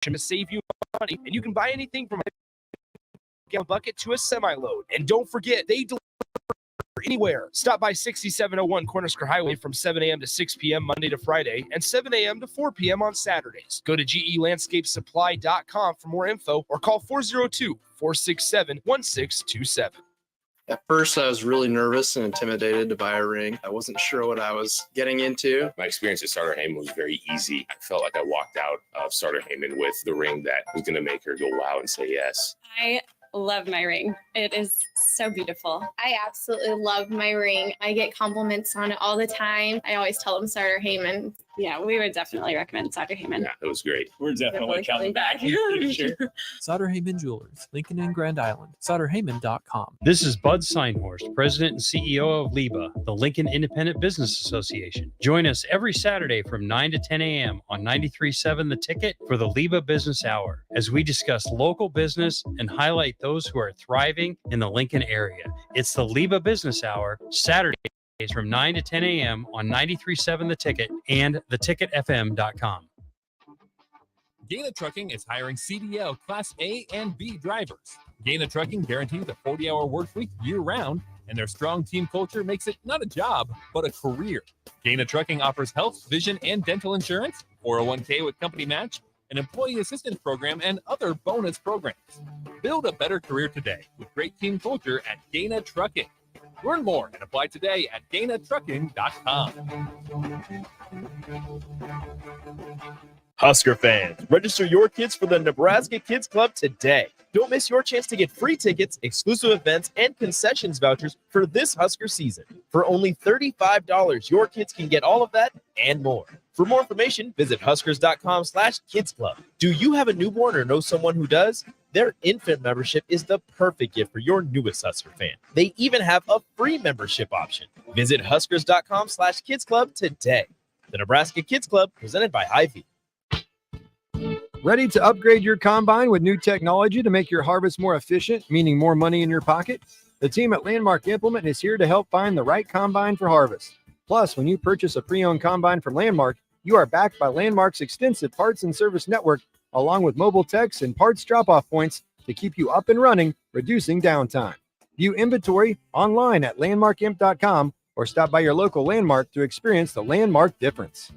to save you money, and you can buy anything from a gallon bucket to a semi-load. And don't forget, they deliver anywhere. Stop by 6701 Cornersker Highway from 7 a.m. to 6 p.m. Monday to Friday and 7 a.m. to 4 p.m. on Saturdays. Go to GELandscapeSupply.com for more info or call 402-467-1627. At first, I was really nervous and intimidated to buy a ring. I wasn't sure what I was getting into. My experience at Starter Heyman was very easy. I felt like I walked out of Starter Heyman with the ring that was going to make her go wow and say yes. I love my ring. It is so beautiful. I absolutely love my ring. I get compliments on it all the time. I always tell them Starter Heyman. Yeah, we would definitely recommend Starter Heyman. Yeah, it was great. We're definitely coming back. Sure. Sauter Heyman Jewelers, Lincoln and Grand Island. SauterHeyman.com. This is Bud Seinhorst, President and CEO of LIBA, the Lincoln Independent Business Association. Join us every Saturday from 9 to 10 a.m. on 93.7 The Ticket for the LIBA Business Hour, as we discuss local business and highlight those who are thriving in the Lincoln area. It's the LIBA Business Hour, Saturday from 9 to 10 a.m. on 93.7 The Ticket and theticketfm.com. Gaina Trucking is hiring CDL Class A and B drivers. Gaina Trucking guarantees a 40-hour work week year-round, and their strong team culture makes it not a job, but a career. Gaina Trucking offers health, vision, and dental insurance, 401k with company match, an employee assistance program, and other bonus programs. Build a better career today with great team culture at Gaina Trucking. Learn more and apply today at GainaTrucking.com. Husker fans, register your kids for the Nebraska Kids Club today. Don't miss your chance to get free tickets, exclusive events, and concessions vouchers for this Husker season. For only $35, your kids can get all of that and more. For more information, visit huskers.com/kidsclub. Do you have a newborn or know someone who does? Their infant membership is the perfect gift for your newest Husker fan. They even have a free membership option. Visit huskers.com/kidsclub today. The Nebraska Kids Club, presented by Hy-Vee. Ready to upgrade your combine with new technology to make your harvest more efficient, meaning more money in your pocket? The team at Landmark Implement is here to help find the right combine for harvest. Plus, when you purchase a pre-owned combine from Landmark, you are backed by Landmark's extensive parts and service network, along with mobile techs and parts drop-off points to keep you up and running, reducing downtime. View inventory online at landmarkimp.com or stop by your local Landmark to experience the Landmark difference.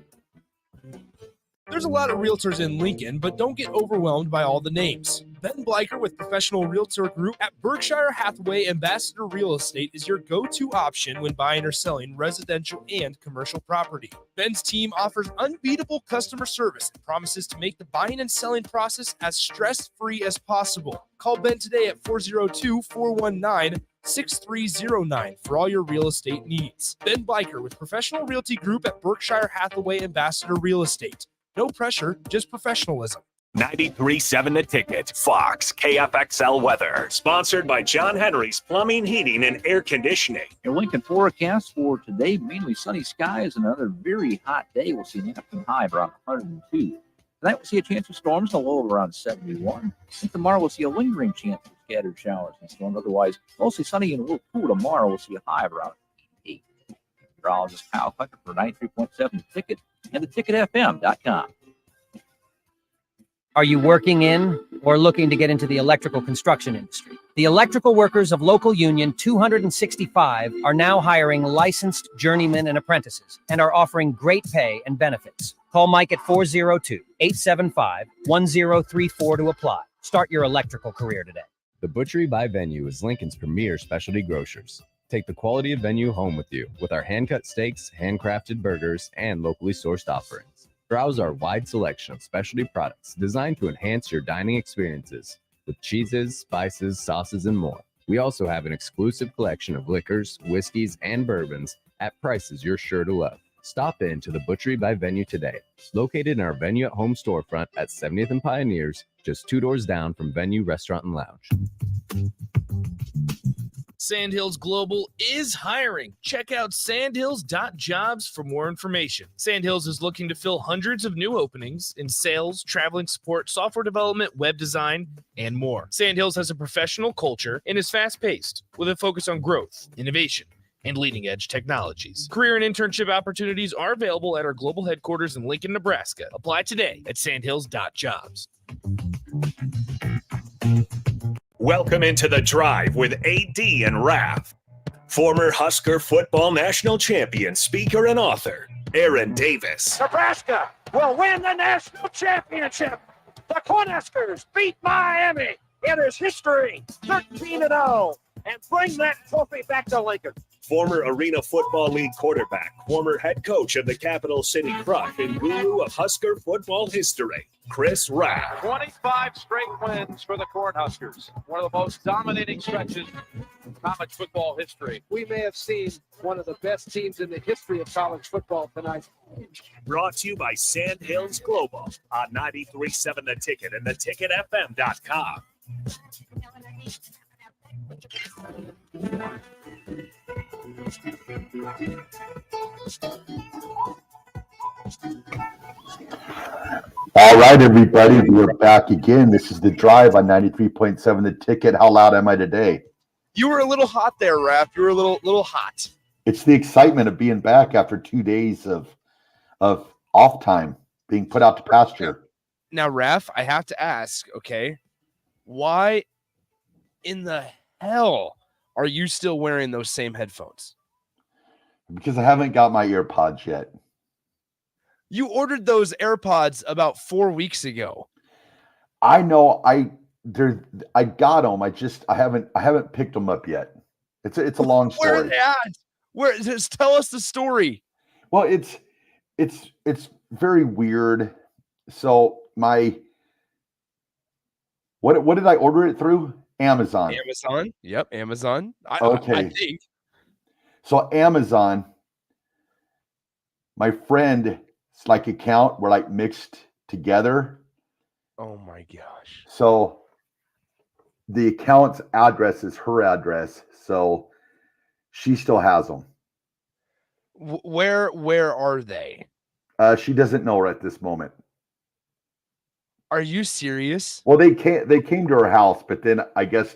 There's a lot of realtors in Lincoln, but don't get overwhelmed by all the names. Ben Bleicher with Professional Realtor Group at Berkshire Hathaway Ambassador Real Estate is your go-to option when buying or selling residential and commercial property. Ben's team offers unbeatable customer service and promises to make the buying and selling process as stress-free as possible. Call Ben today at 402-419-6309 for all your real estate needs. Ben Bleicher with Professional Realty Group at Berkshire Hathaway Ambassador Real Estate. No pressure, just professionalism. 93.7 The Ticket, Fox, KFXL weather. Sponsored by John Henry's Plumbing, Heating, and Air Conditioning. Your Lincoln forecast for today, mainly sunny skies. Another very hot day. We'll see an afternoon high of around 102. Tonight we'll see a chance of storms, a low of around 71. And tomorrow we'll see a lingering chance of scattered showers and storms. Otherwise, mostly sunny and a little cool. Tomorrow we'll see a high of around 8. Meteorologist Kyle Hucker for 93.7 The Ticket and theticketfm.com. Are you working in or looking to get into the electrical construction industry? The electrical workers of Local Union 265 are now hiring licensed journeymen and apprentices and are offering great pay and benefits. Call Mike at 402-875-1034 to apply. Start your electrical career today. The Butchery by Venue is Lincoln's premier specialty grocers. Take the quality of Venue home with you with our hand-cut steaks, handcrafted burgers, and locally sourced offerings. Browse our wide selection of specialty products designed to enhance your dining experiences with cheeses, spices, sauces, and more. We also have an exclusive collection of liquors, whiskeys, and bourbons at prices you're sure to love. Stop in to the Butchery by Venue today, located in our Venue at Home storefront at 70th and Pioneers, just 2 doors down from Venue Restaurant and Lounge. Sandhills Global is hiring. Check out sandhills.jobs for more information. Sandhills is looking to fill hundreds of new openings in sales, traveling support, software development, web design, and more. Sandhills has a professional culture and is fast-paced with a focus on growth, innovation, and leading-edge technologies. Career and internship opportunities are available at our global headquarters in Lincoln, Nebraska. Apply today at sandhills.jobs. Welcome into the Drive with AD and Raff. Former Husker football national champion, speaker, and author, Aaron Davis. Nebraska will win the national championship. The Cornhuskers beat Miami. It is history, 13-0, and bring that trophy back to Lincoln. Former Arena Football League quarterback, former head coach of the Capital City Crush, and guru of Husker football history, Chris Raff. 25 straight wins for the Cornhuskers. One of the most dominating stretches in college football history. We may have seen one of the best teams in the history of college football tonight. Brought to you by Sand Hills Global on 93.7 The Ticket and theticketfm.com. All right, everybody, we're back again. This is The Drive on 93.7 The Ticket. How loud am I today? You were a little hot there, Raff. You were a little hot. It's the excitement of being back after 2 days of off time, being put out to pasture. Now, Raff, I have to ask, okay, why in the hell are you still wearing those same headphones? Because I haven't got my ear pods yet. You ordered those AirPods about 4 weeks ago. I know. I got them. I haven't picked them up yet. It's a long story. Where are they at? Just tell us the story. Well, it's very weird. So what did I order it through? Amazon. Amazon. Yep, Amazon. Okay. I think. So Amazon, my friend's account were mixed together. Oh my gosh. So the account's address is her address. So she still has them. Where are they? She doesn't know at this moment. Are you serious? Well, they came to her house, but then I guess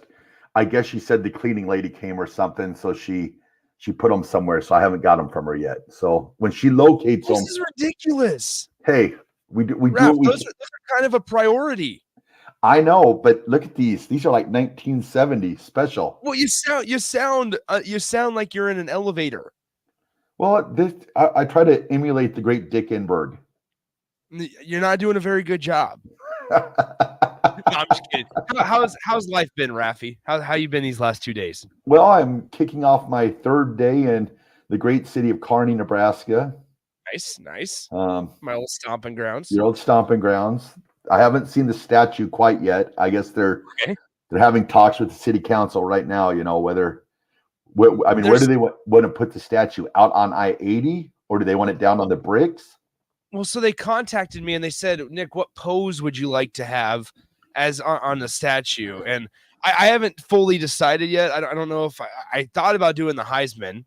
she said the cleaning lady came or something, so she put them somewhere. So I haven't got them from her yet. So when she locates them, this is ridiculous. Hey, we Raph, do. Those are kind of a priority. I know, but look at these. These are like 1970 special. Well, you sound like you're in an elevator. Well, I try to emulate the great Dick Enberg. You're not doing a very good job. No, I'm just kidding. How's life been, Raffy? How you been these last 2 days? Well, I'm kicking off my third day in the great city of Kearney, Nebraska. Nice. My old stomping grounds. Your old stomping grounds. I haven't seen the statue quite yet. I guess they're having talks with the city council right now. You know where do they want to put the statue out on I-80, or do they want it down on the bricks? Well, so they contacted me and they said, Nick, what pose would you like to have as on the statue? And I haven't fully decided yet. I don't know if I thought about doing the Heisman.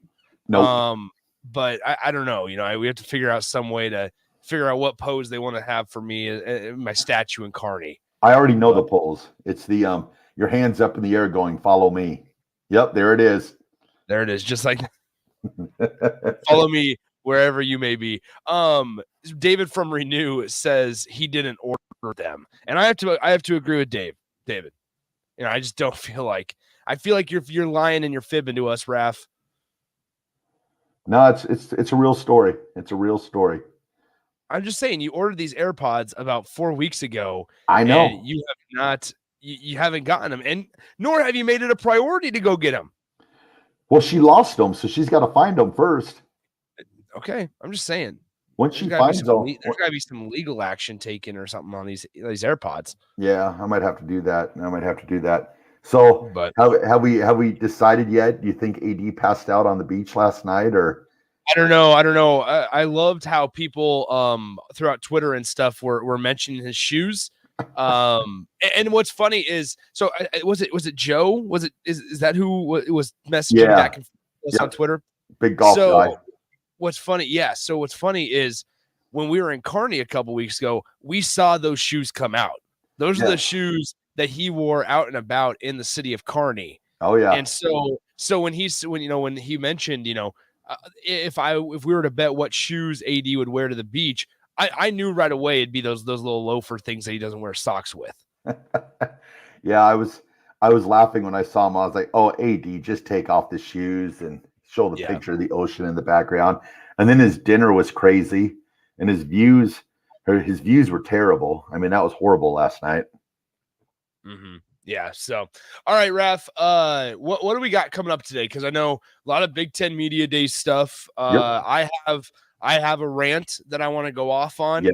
No. But I don't know. We have to figure out some way to figure out what pose they want to have for me, my statue in Kearney. I already know the pose. It's the your hands up in the air going, follow me. Yep, there it is. There it is. Just like follow me wherever you may be. David from Renew says he didn't order them. And I have to agree with David. I just don't feel like you're lying and you're fibbing to us, Raph. No, it's a real story. It's a real story. I'm just saying, you ordered these AirPods about 4 weeks ago. I know. And you have not. You haven't gotten them, and nor have you made it a priority to go get them. Well, she lost them, so she's got to find them first. Okay, I'm just saying. Once she finds them, there's got to be some legal action taken or something on these AirPods. Yeah, I might have to do that. So, but have we decided yet? Do you think AD passed out on the beach last night, or? I don't know. I loved how people throughout Twitter and stuff were mentioning his shoes. And what's funny is, so was it Joe? Is that who was messaging back and forth on Twitter? Big golf guy. What's funny is when we were in Kearney a couple weeks ago, we saw those shoes come out. Those are the shoes that he wore out and about in the city of Kearney. Oh yeah. And so when he mentioned, if we were to bet what shoes AD would wear to the beach, I knew right away it'd be those little loafer things that he doesn't wear socks with. Yeah, I was laughing when I saw him. I was like, "Oh, AD, just take off the shoes and show the picture of the ocean in the background." And then his dinner was crazy, and his views were terrible. I mean, that was horrible last night. Mm-hmm. Yeah. So, all right, Raff. What do we got coming up today? Because I know a lot of Big Ten Media Day stuff. I have a rant that I want to go off on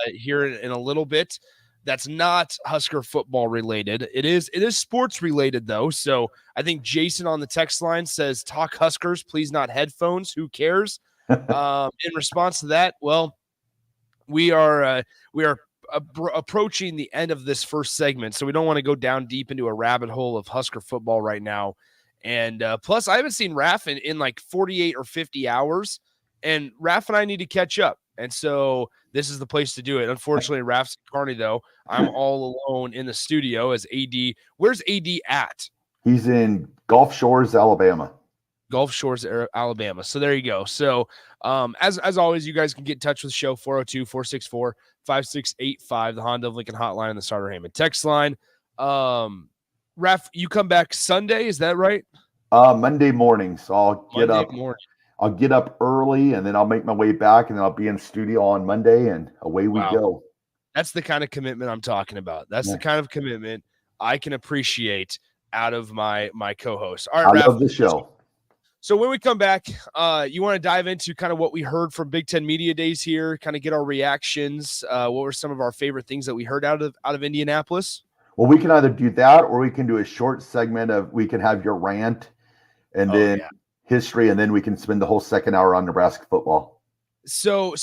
here in a little bit. That's not Husker football related. It is sports related though. So I think Jason on the text line says, "Talk Huskers, please, not headphones. Who cares?" In response to that, well, we are approaching the end of this first segment, so we don't want to go down deep into a rabbit hole of Husker football right now. And plus, I haven't seen Raff in like 48 or 50 hours, and Raff and I need to catch up. And so this is the place to do it. Unfortunately, Raff's in Kearney, though. I'm all alone in the studio as AD. Where's AD at? He's in Gulf Shores, Alabama. Gulf Shores, Alabama. So there you go. So as always, you guys can get in touch with the show, 402-464-5685, the Honda of Lincoln hotline and the Starter Heyman text line. Raff, you come back Sunday, is that right? Monday morning. So I'll get up early, and then I'll make my way back, and then I'll be in the studio on Monday, and away we go. That's the kind of commitment I'm talking about. That's the kind of commitment I can appreciate out of my co-host. All right, I Raff, love the show. So when we come back, you want to dive into kind of what we heard from Big Ten Media Days here, kind of get our reactions. What were some of our favorite things that we heard out of Indianapolis? Well, we can either do that, or we can do a short segment of, we can have your rant and then history, and then we can spend the whole second hour on Nebraska football. So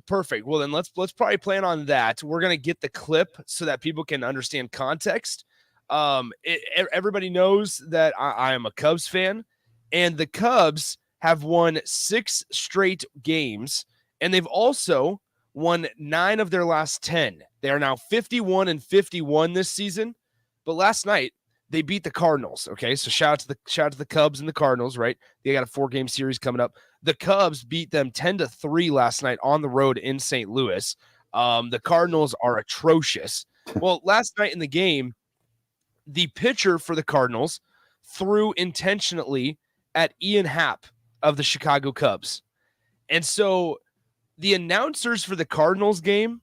perfect. Well, then let's probably plan on that. We're going to get the clip so that people can understand context. Everybody knows that I am a Cubs fan, and the Cubs have won 6 straight games, and they've also won 9 of their last 10. They are now 51-51 this season. But last night they beat the Cardinals. Okay, so shout out to the Cubs and the Cardinals, right? They got a 4-game series coming up. The Cubs beat them 10-3 last night on the road in St. Louis. The Cardinals are atrocious. Well, last night in the game, the pitcher for the Cardinals threw intentionally at Ian Happ of the Chicago Cubs. And so the announcers for the Cardinals game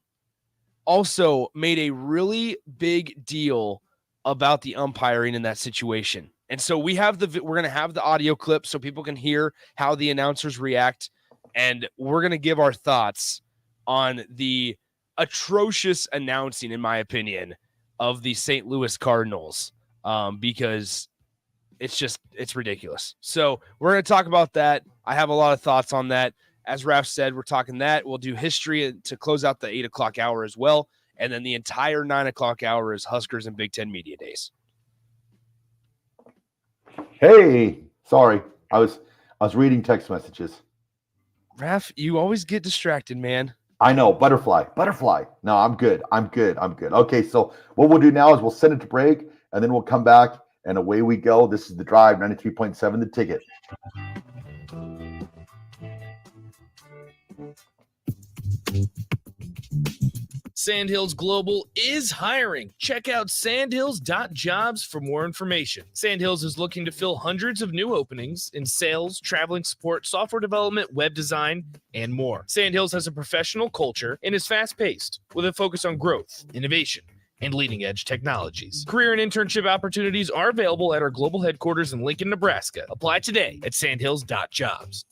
also made a really big deal about the umpiring in that situation. And so we're going to have the audio clip so people can hear how the announcers react. And we're going to give our thoughts on the atrocious announcing, in my opinion, of the St. Louis Cardinals, because it's ridiculous. So we're going to talk about that. I have a lot of thoughts on that. As Raff said, we're talking that. We'll do history to close out the 8 o'clock hour as well. And then the entire 9 o'clock hour is Huskers and Big Ten Media Days. Hey, sorry. I was reading text messages. Raff, you always get distracted, man. I know. Butterfly. No, I'm good. Okay, so what we'll do now is we'll send it to break, and then we'll come back, and away we go. This is The Drive, 93.7 The Ticket. Sandhills Global is hiring. Check out sandhills.jobs for more information. Sandhills is looking to fill hundreds of new openings in sales, traveling support, software development, web design, and more. Sandhills has a professional culture and is fast-paced with a focus on growth, innovation, and leading-edge technologies. Career and internship opportunities are available at our global headquarters in Lincoln, Nebraska. Apply today at sandhills.jobs.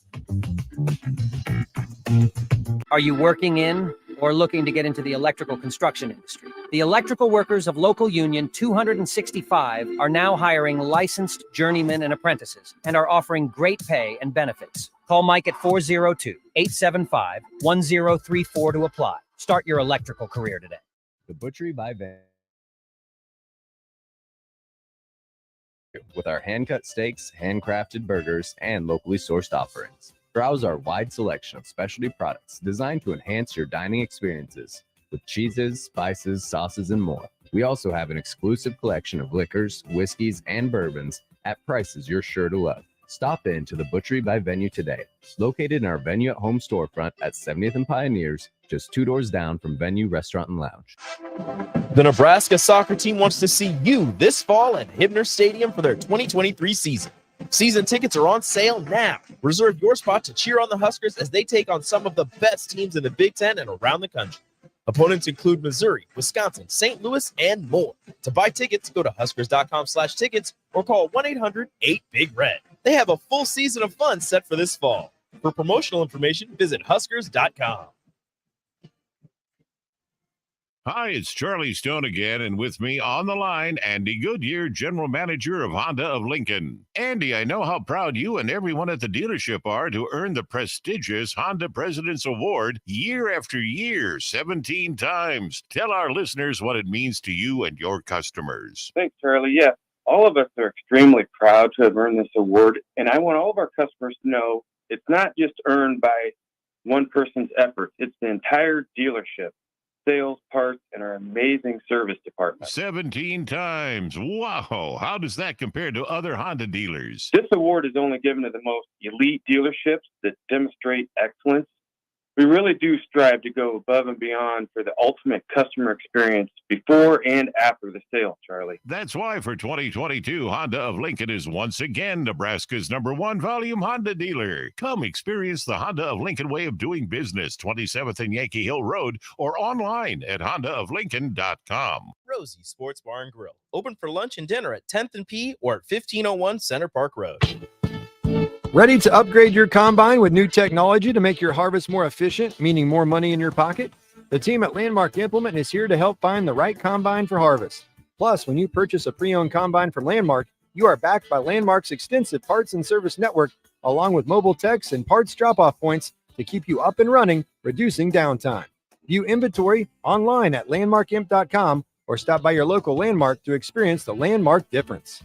Are you working in or looking to get into the electrical construction industry? The electrical workers of local union 265 are now hiring licensed journeymen and apprentices and are offering great pay and benefits. Call Mike at 402-875-1034 to apply. Start your electrical career today. The Butchery by Van. With our hand-cut steaks, handcrafted burgers, and locally sourced offerings. Browse our wide selection of specialty products designed to enhance your dining experiences with cheeses, spices, sauces, and more. We also have an exclusive collection of liquors, whiskeys, and bourbons at prices you're sure to love. Stop in to the Butchery by Venue today, located in our Venue at Home storefront at 70th and Pioneers, just 2 doors down from Venue Restaurant and Lounge. The Nebraska soccer team wants to see you this fall at Hibner Stadium for their 2023 season. Season tickets are on sale now. Reserve your spot to cheer on the Huskers as they take on some of the best teams in the Big Ten and around the country. Opponents include Missouri, Wisconsin, St. Louis, and more. To buy tickets, go to huskers.com/tickets or call 1-800-8-BIG-RED. They have a full season of fun set for this fall. For promotional information, visit huskers.com. Hi, it's Charlie Stone again, and with me on the line, Andy Goodyear, General Manager of Honda of Lincoln. Andy, I know how proud you and everyone at the dealership are to earn the prestigious Honda President's Award year after year, 17 times. Tell our listeners what it means to you and your customers. Thanks, Charlie. Yeah, all of us are extremely proud to have earned this award, and I want all of our customers to know it's not just earned by one person's effort. It's the entire dealership. Sales, parts, and our amazing service department. 17 times. Wow. How does that compare to other Honda dealers? This award is only given to the most elite dealerships that demonstrate excellence. We really do strive to go above and beyond for the ultimate customer experience before and after the sale, Charlie. That's why for 2022, Honda of Lincoln is once again Nebraska's #1 volume Honda dealer. Come experience the Honda of Lincoln way of doing business, 27th and Yankee Hill Road, or online at hondaoflincoln.com. Rosie Sports Bar and Grill, open for lunch and dinner at 10th and P or at 1501 Center Park Road. Ready to upgrade your combine with new technology to make your harvest more efficient, meaning more money in your pocket? The team at Landmark Implement is here to help find the right combine for harvest. Plus, when you purchase a pre-owned combine from Landmark, you are backed by Landmark's extensive parts and service network, along with mobile techs and parts drop-off points to keep you up and running, reducing downtime. View inventory online at landmarkimp.com or stop by your local Landmark to experience the Landmark difference.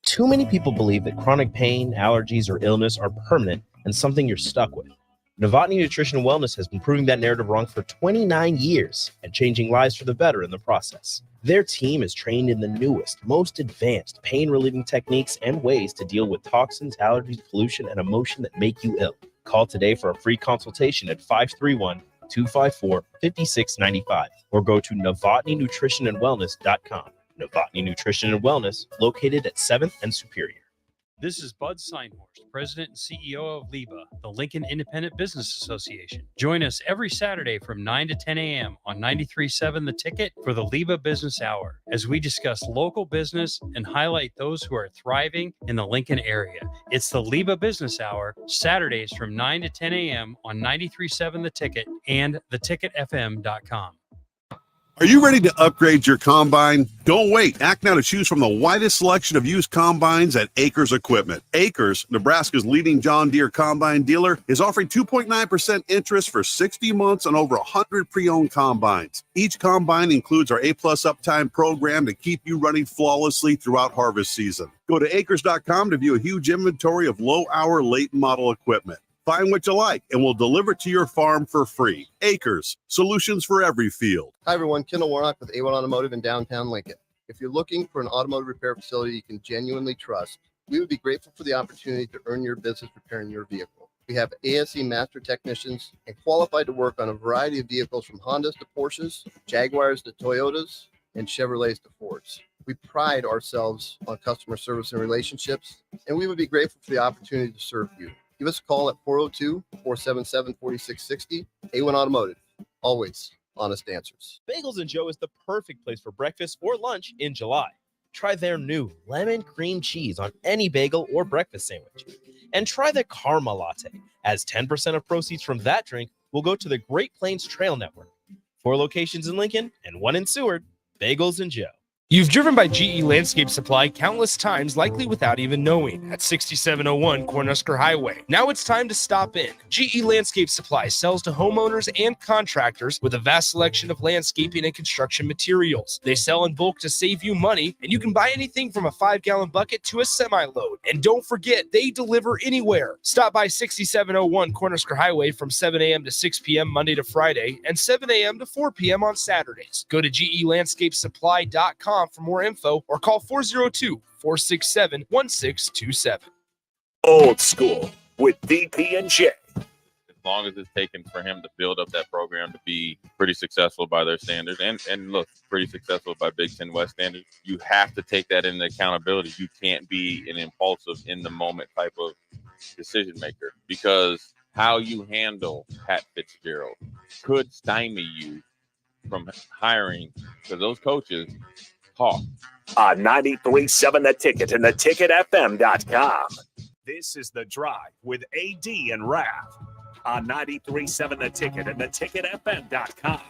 Too many people believe that chronic pain, allergies, or illness are permanent and something you're stuck with. Novotny Nutrition and Wellness has been proving that narrative wrong for 29 years and changing lives for the better in the process. Their team is trained in the newest, most advanced pain-relieving techniques and ways to deal with toxins, allergies, pollution, and emotion that make you ill. Call today for a free consultation at 531-254-5695 or go to novotnynutritionandwellness.com. Novotny Nutrition and Wellness, located at 7th and Superior. This is Bud Seinhorst, President and CEO of LIBA, the Lincoln Independent Business Association. Join us every Saturday from 9 to 10 a.m. on 93.7 The Ticket for the LIBA Business Hour, as we discuss local business and highlight those who are thriving in the Lincoln area. It's the LIBA Business Hour, Saturdays from 9 to 10 a.m. on 93.7 The Ticket and theticketfm.com. Are you ready to upgrade your combine? Don't wait. Act now to choose from the widest selection of used combines at Acres Equipment. Acres, Nebraska's leading John Deere combine dealer, is offering 2.9% interest for 60 months on over 100 pre-owned combines. Each combine includes our A-plus uptime program to keep you running flawlessly throughout harvest season. Go to acres.com to view a huge inventory of low-hour, late-model equipment. Find what you like, and we'll deliver it to your farm for free. Acres, solutions for every field. Hi, everyone. Kendall Warnock with A1 Automotive in downtown Lincoln. If you're looking for an automotive repair facility you can genuinely trust, we would be grateful for the opportunity to earn your business repairing your vehicle. We have ASE master technicians and qualified to work on a variety of vehicles from Hondas to Porsches, Jaguars to Toyotas, and Chevrolets to Fords. We pride ourselves on customer service and relationships, and we would be grateful for the opportunity to serve you. Give us a call at 402-477-4660. A1 Automotive. Always honest answers. Bagels and Joe is the perfect place for breakfast or lunch in July. Try their new lemon cream cheese on any bagel or breakfast sandwich. And try the Karma Latte, as 10% of proceeds from that drink will go to the Great Plains Trail Network. 4 locations in Lincoln and 1 in Seward. Bagels and Joe. You've driven by GE Landscape Supply countless times, likely without even knowing, at 6701 Cornhusker Highway. Now it's time to stop in. GE Landscape Supply sells to homeowners and contractors with a vast selection of landscaping and construction materials. They sell in bulk to save you money, and you can buy anything from a 5-gallon bucket to a semi-load. And don't forget, they deliver anywhere. Stop by 6701 Cornhusker Highway from 7 a.m. to 6 p.m. Monday to Friday and 7 a.m. to 4 p.m. on Saturdays. Go to GELandscapesupply.com AdRaff.com for more info or call 402-467-1627. Old School with DP and J. As long as it's taken for him to build up that program to be pretty successful by their standards and look, pretty successful by Big Ten West standards, you have to take that into accountability. You can't be an impulsive, in-the-moment type of decision maker, because how you handle Pat Fitzgerald could stymie you from hiring, because those coaches talk. On 93.7 The Ticket and theticketfm.com. This is The Drive with AD and Raff on 93.7 The Ticket and theticketfm.com.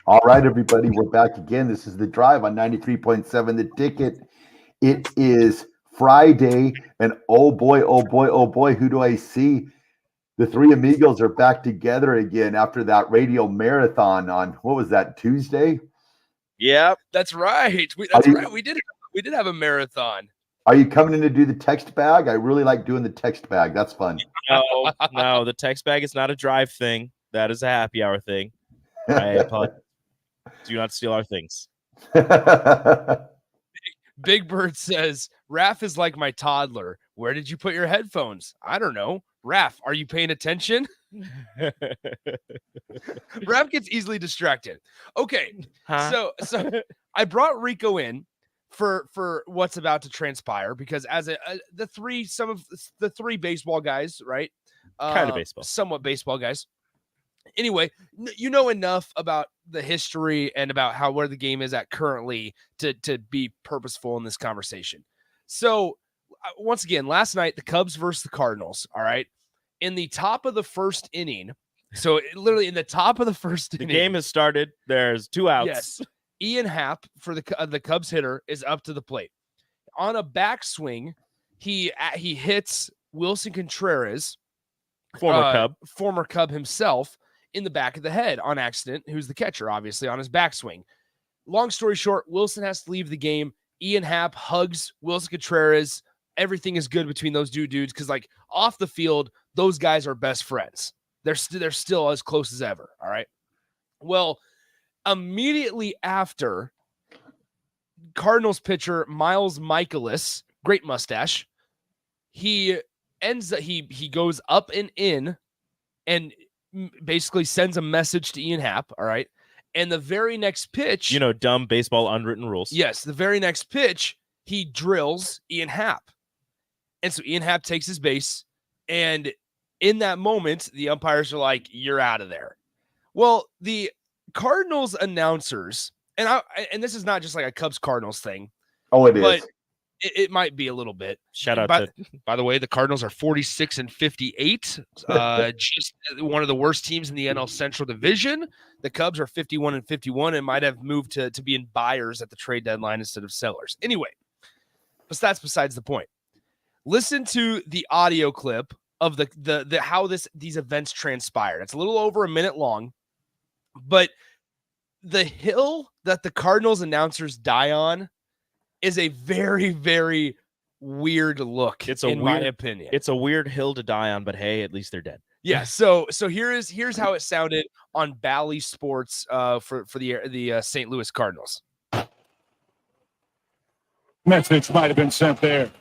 All right, everybody, we're back again. This is The Drive on 93.7 The Ticket. It is Friday, and oh boy, who do I see? The three amigos are back together again after that radio marathon on, what was that, Tuesday? Yep, that's right. We did have a marathon. Are you coming in to do the text bag? I really like doing the text bag. That's fun. No, the text bag is not a drive thing. That is a happy hour thing. I apologize. Do not steal our things. Big Bird says, Raff is like my toddler. Where did you put your headphones? I don't know. Raff, are you paying attention? Raff gets easily distracted. Okay, so I brought Rico in for what's about to transpire, because as the three baseball guys, right? Kind of baseball. Somewhat baseball guys. Anyway, you know enough about the history and about where the game is at currently to be purposeful in this conversation. So once again, last night, the Cubs versus the Cardinals. All right. In the top of the first inning. So literally in the top of the first inning. The game has started. There's 2 outs. Yes. Ian Happ, for the Cubs hitter, is up to the plate. On a backswing, he hits Wilson Contreras, former Cub himself, in the back of the head on accident, who's the catcher, obviously, on his backswing. Long story short, Wilson has to leave the game. Ian Happ hugs Wilson Contreras. Everything is good between those two dudes, because, like, off the field, those guys are best friends. They're still as close as ever, all right? Well, immediately after, Cardinals pitcher Miles Michaelis, great mustache, he goes up and in and basically sends a message to Ian Happ, all right? And the very next pitch... dumb baseball unwritten rules. Yes, the very next pitch, he drills Ian Happ. And so Ian Happ takes his base, and in that moment, the umpires are like, you're out of there. Well, the Cardinals announcers, and this is not just like a Cubs-Cardinals thing. Oh, it is. But it might be a little bit. Shout out by the way, the Cardinals are 46-58, just one of the worst teams in the NL Central Division. The Cubs are 51-51 and might have moved to being buyers at the trade deadline instead of sellers. Anyway, but that's besides the point. Listen to the audio clip of the how these events transpired. It's a little over a minute long, but the hill that the Cardinals announcers die on is a very, very weird look, in my opinion. It's a weird hill to die on, but hey, at least they're dead. Yeah, so here's how it sounded on Bally Sports for the St. Louis Cardinals. Message might have been sent there.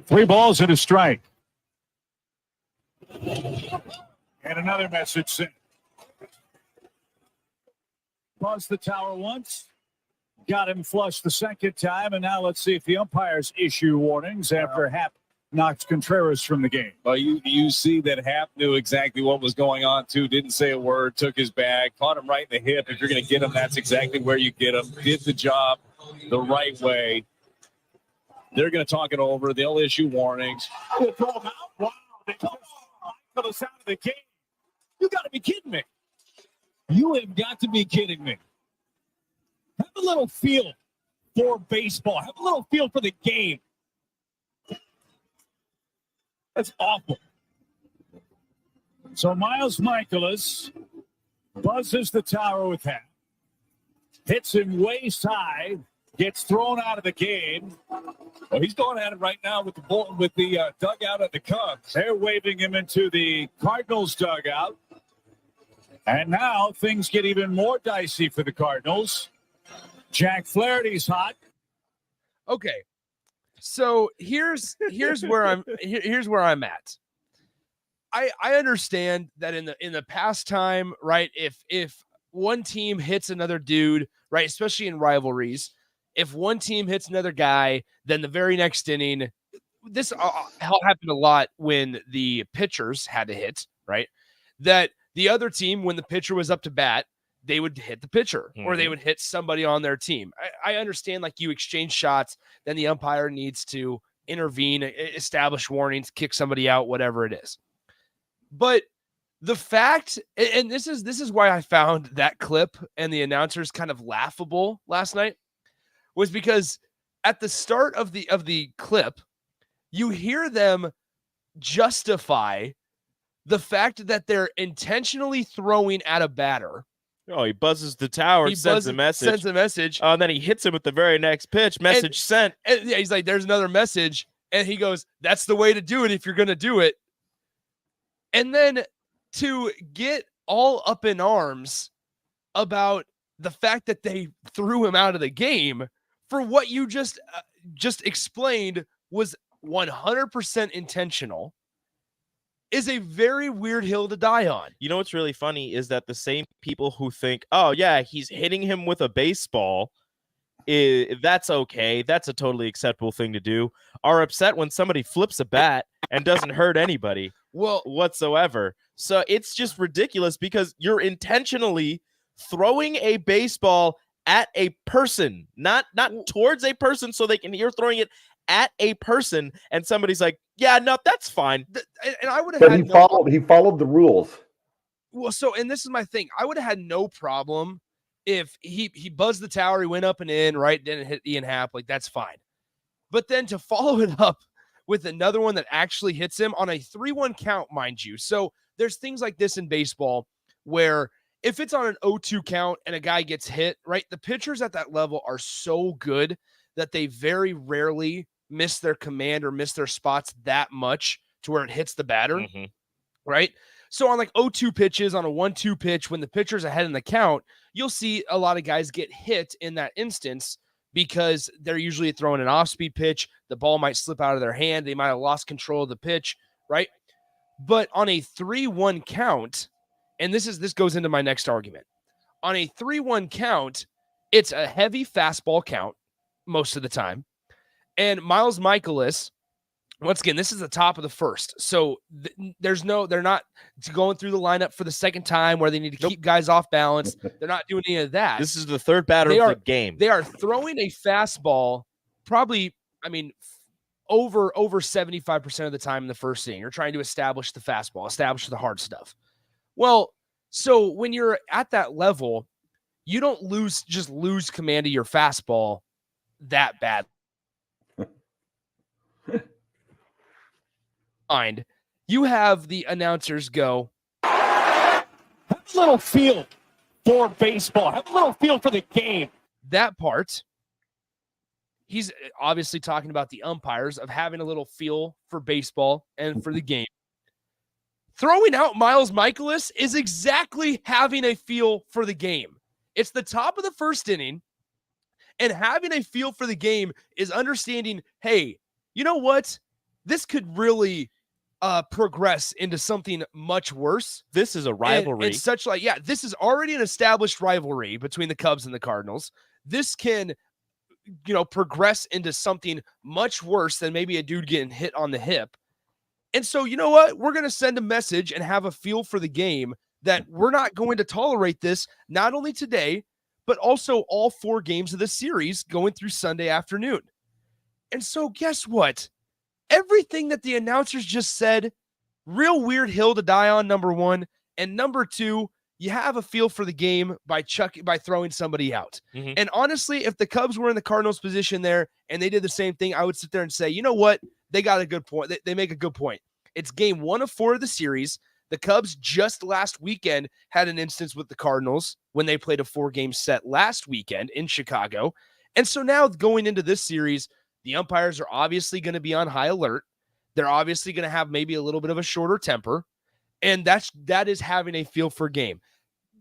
3 balls and a strike. And another message sent. Crossed the tower once. Got him flush the second time. And now let's see if the umpires issue warnings after Happ knocks Contreras from the game. Well, you see that Happ knew exactly what was going on, too. Didn't say a word, took his bag, caught him right in the hip. If you're going to get him, that's exactly where you get him. Did the job the right way. They're going to talk it over. They'll issue warnings. Wow, they took us out of the game. You got to be kidding me. You have got to be kidding me. Have a little feel for baseball. Have a little feel for the game. That's awful. So Miles Michaelis buzzes the tower with Happ. Hits him waist high. Gets thrown out of the game. Well, he's going at it right now with the dugout at the Cubs. They're waving him into the Cardinals dugout. And now things get even more dicey for the Cardinals. Jack Flaherty's hot. Okay. So here's where I'm at. I understand that in the past time, right? If one team hits another dude, right, especially in rivalries, if one team hits another guy, then the very next inning, this happened a lot when the pitchers had to hit, right? That the other team, when the pitcher was up to bat, they would hit the pitcher or they would hit somebody on their team. I understand, like, you exchange shots, then the umpire needs to intervene, establish warnings, kick somebody out, whatever it is. But the fact, and this is why I found that clip and the announcers kind of laughable last night, was because at the start of the clip, you hear them justify the fact that they're intentionally throwing at a batter. Oh, he buzzes the tower, sends a message. And then he hits him with the very next pitch. Message sent. And yeah, he's like, there's another message. And he goes, that's the way to do it if you're going to do it. And then to get all up in arms about the fact that they threw him out of the game for what you just explained was 100% intentional is a very weird hill to die on. You know what's really funny is that the same people who think, oh, yeah, he's hitting him with a baseball, that's okay, that's a totally acceptable thing to do, are upset when somebody flips a bat and doesn't hurt anybody whatsoever. So it's just ridiculous because you're intentionally throwing a baseball at a person, not towards a person so they can, you're throwing it at a person, and somebody's like, yeah, no, that's fine. And I would have But he followed the rules. Well, so, and this is my thing. I would have had no problem if he buzzed the tower, he went up and in, right? Didn't hit Ian Happ, like, that's fine. But then to follow it up with another one that actually hits him on a 3-1 count, mind you. So there's things like this in baseball where if it's on an 0-2 count and a guy gets hit, right, the pitchers at that level are so good that they very rarely miss their command or miss their spots that much to where it hits the batter, right? So on like 0-2 pitches, on a 1-2 pitch, when the pitcher's ahead in the count, you'll see a lot of guys get hit in that instance because they're usually throwing an off-speed pitch. The ball might slip out of their hand. They might have lost control of the pitch, right? But on a 3-1 count, and this goes into my next argument. On a 3-1 count, it's a heavy fastball count most of the time. And Miles Michaelis, once again, this is the top of the first. So they're not going through the lineup for the second time where they need to keep guys off balance. They're not doing any of that. This is the third batter of the game. They are throwing a fastball probably, over 75% of the time in the first inning. You're trying to establish the fastball, establish the hard stuff. Well, so when you're at that level, you don't just lose command of your fastball that bad. You have the announcers go, have a little feel for baseball. Have a little feel for the game. That part, he's obviously talking about the umpires of having a little feel for baseball and for the game. Throwing out Miles Michaelis is exactly having a feel for the game. It's the top of the first inning, and having a feel for the game is understanding, hey, you know what? This could really progress into something much worse. This is a rivalry. And such like, yeah, this is already an established rivalry between the Cubs and the Cardinals. This can, progress into something much worse than maybe a dude getting hit on the hip. And so, you know what? We're going to send a message and have a feel for the game that we're not going to tolerate this, not only today, but also all 4 games of the series going through Sunday afternoon. And so guess what? Everything that the announcers just said, real weird hill to die on, number 1. And number 2, you have a feel for the game by throwing somebody out. And honestly, if the Cubs were in the Cardinals position there and they did the same thing, I would sit there and say, you know what? They got a good point. They make a good point. It's game 1 of 4 of the series. The Cubs just last weekend had an instance with the Cardinals when they played a 4-game set last weekend in Chicago. And so now going into this series, the umpires are obviously going to be on high alert. They're obviously going to have maybe a little bit of a shorter temper. And that is having a feel for game.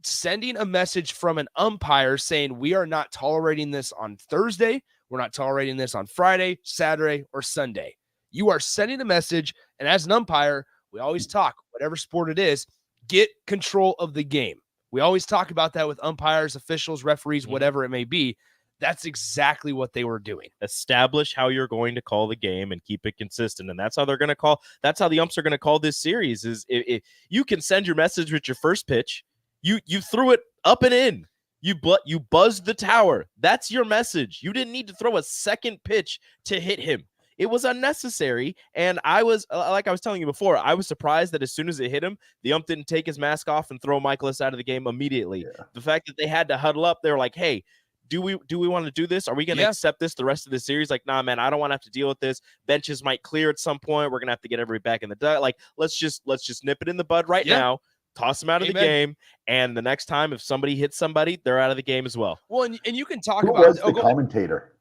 Sending a message from an umpire saying we are not tolerating this on Thursday. We're not tolerating this on Friday, Saturday, or Sunday. You are sending a message. And as an umpire, we always talk, whatever sport it is, get control of the game. We always talk about that with umpires, officials, referees, whatever it may be. That's exactly what they were doing. Establish how you're going to call the game and keep it consistent. And that's how they're going to call. That's how the umps are going to call this series is if you can send your message with your first pitch. You threw it up and in. You buzzed the tower. That's your message. You didn't need to throw a second pitch to hit him. It was unnecessary, and I was, like I was telling you before, I was surprised that as soon as it hit him, the ump didn't take his mask off and throw Michaelis out of the game immediately. Yeah. The fact that they had to huddle up, they were like, hey, do we want to do this? Are we going to accept this the rest of the series? Like, nah, man, I don't want to have to deal with this. Benches might clear at some point. We're going to have to get everybody back in the dugout. Like, let's just nip it in the bud right now. Toss them out of the game, and the next time if somebody hits somebody, they're out of the game as well. Well, and you can talk Who about was the commentator?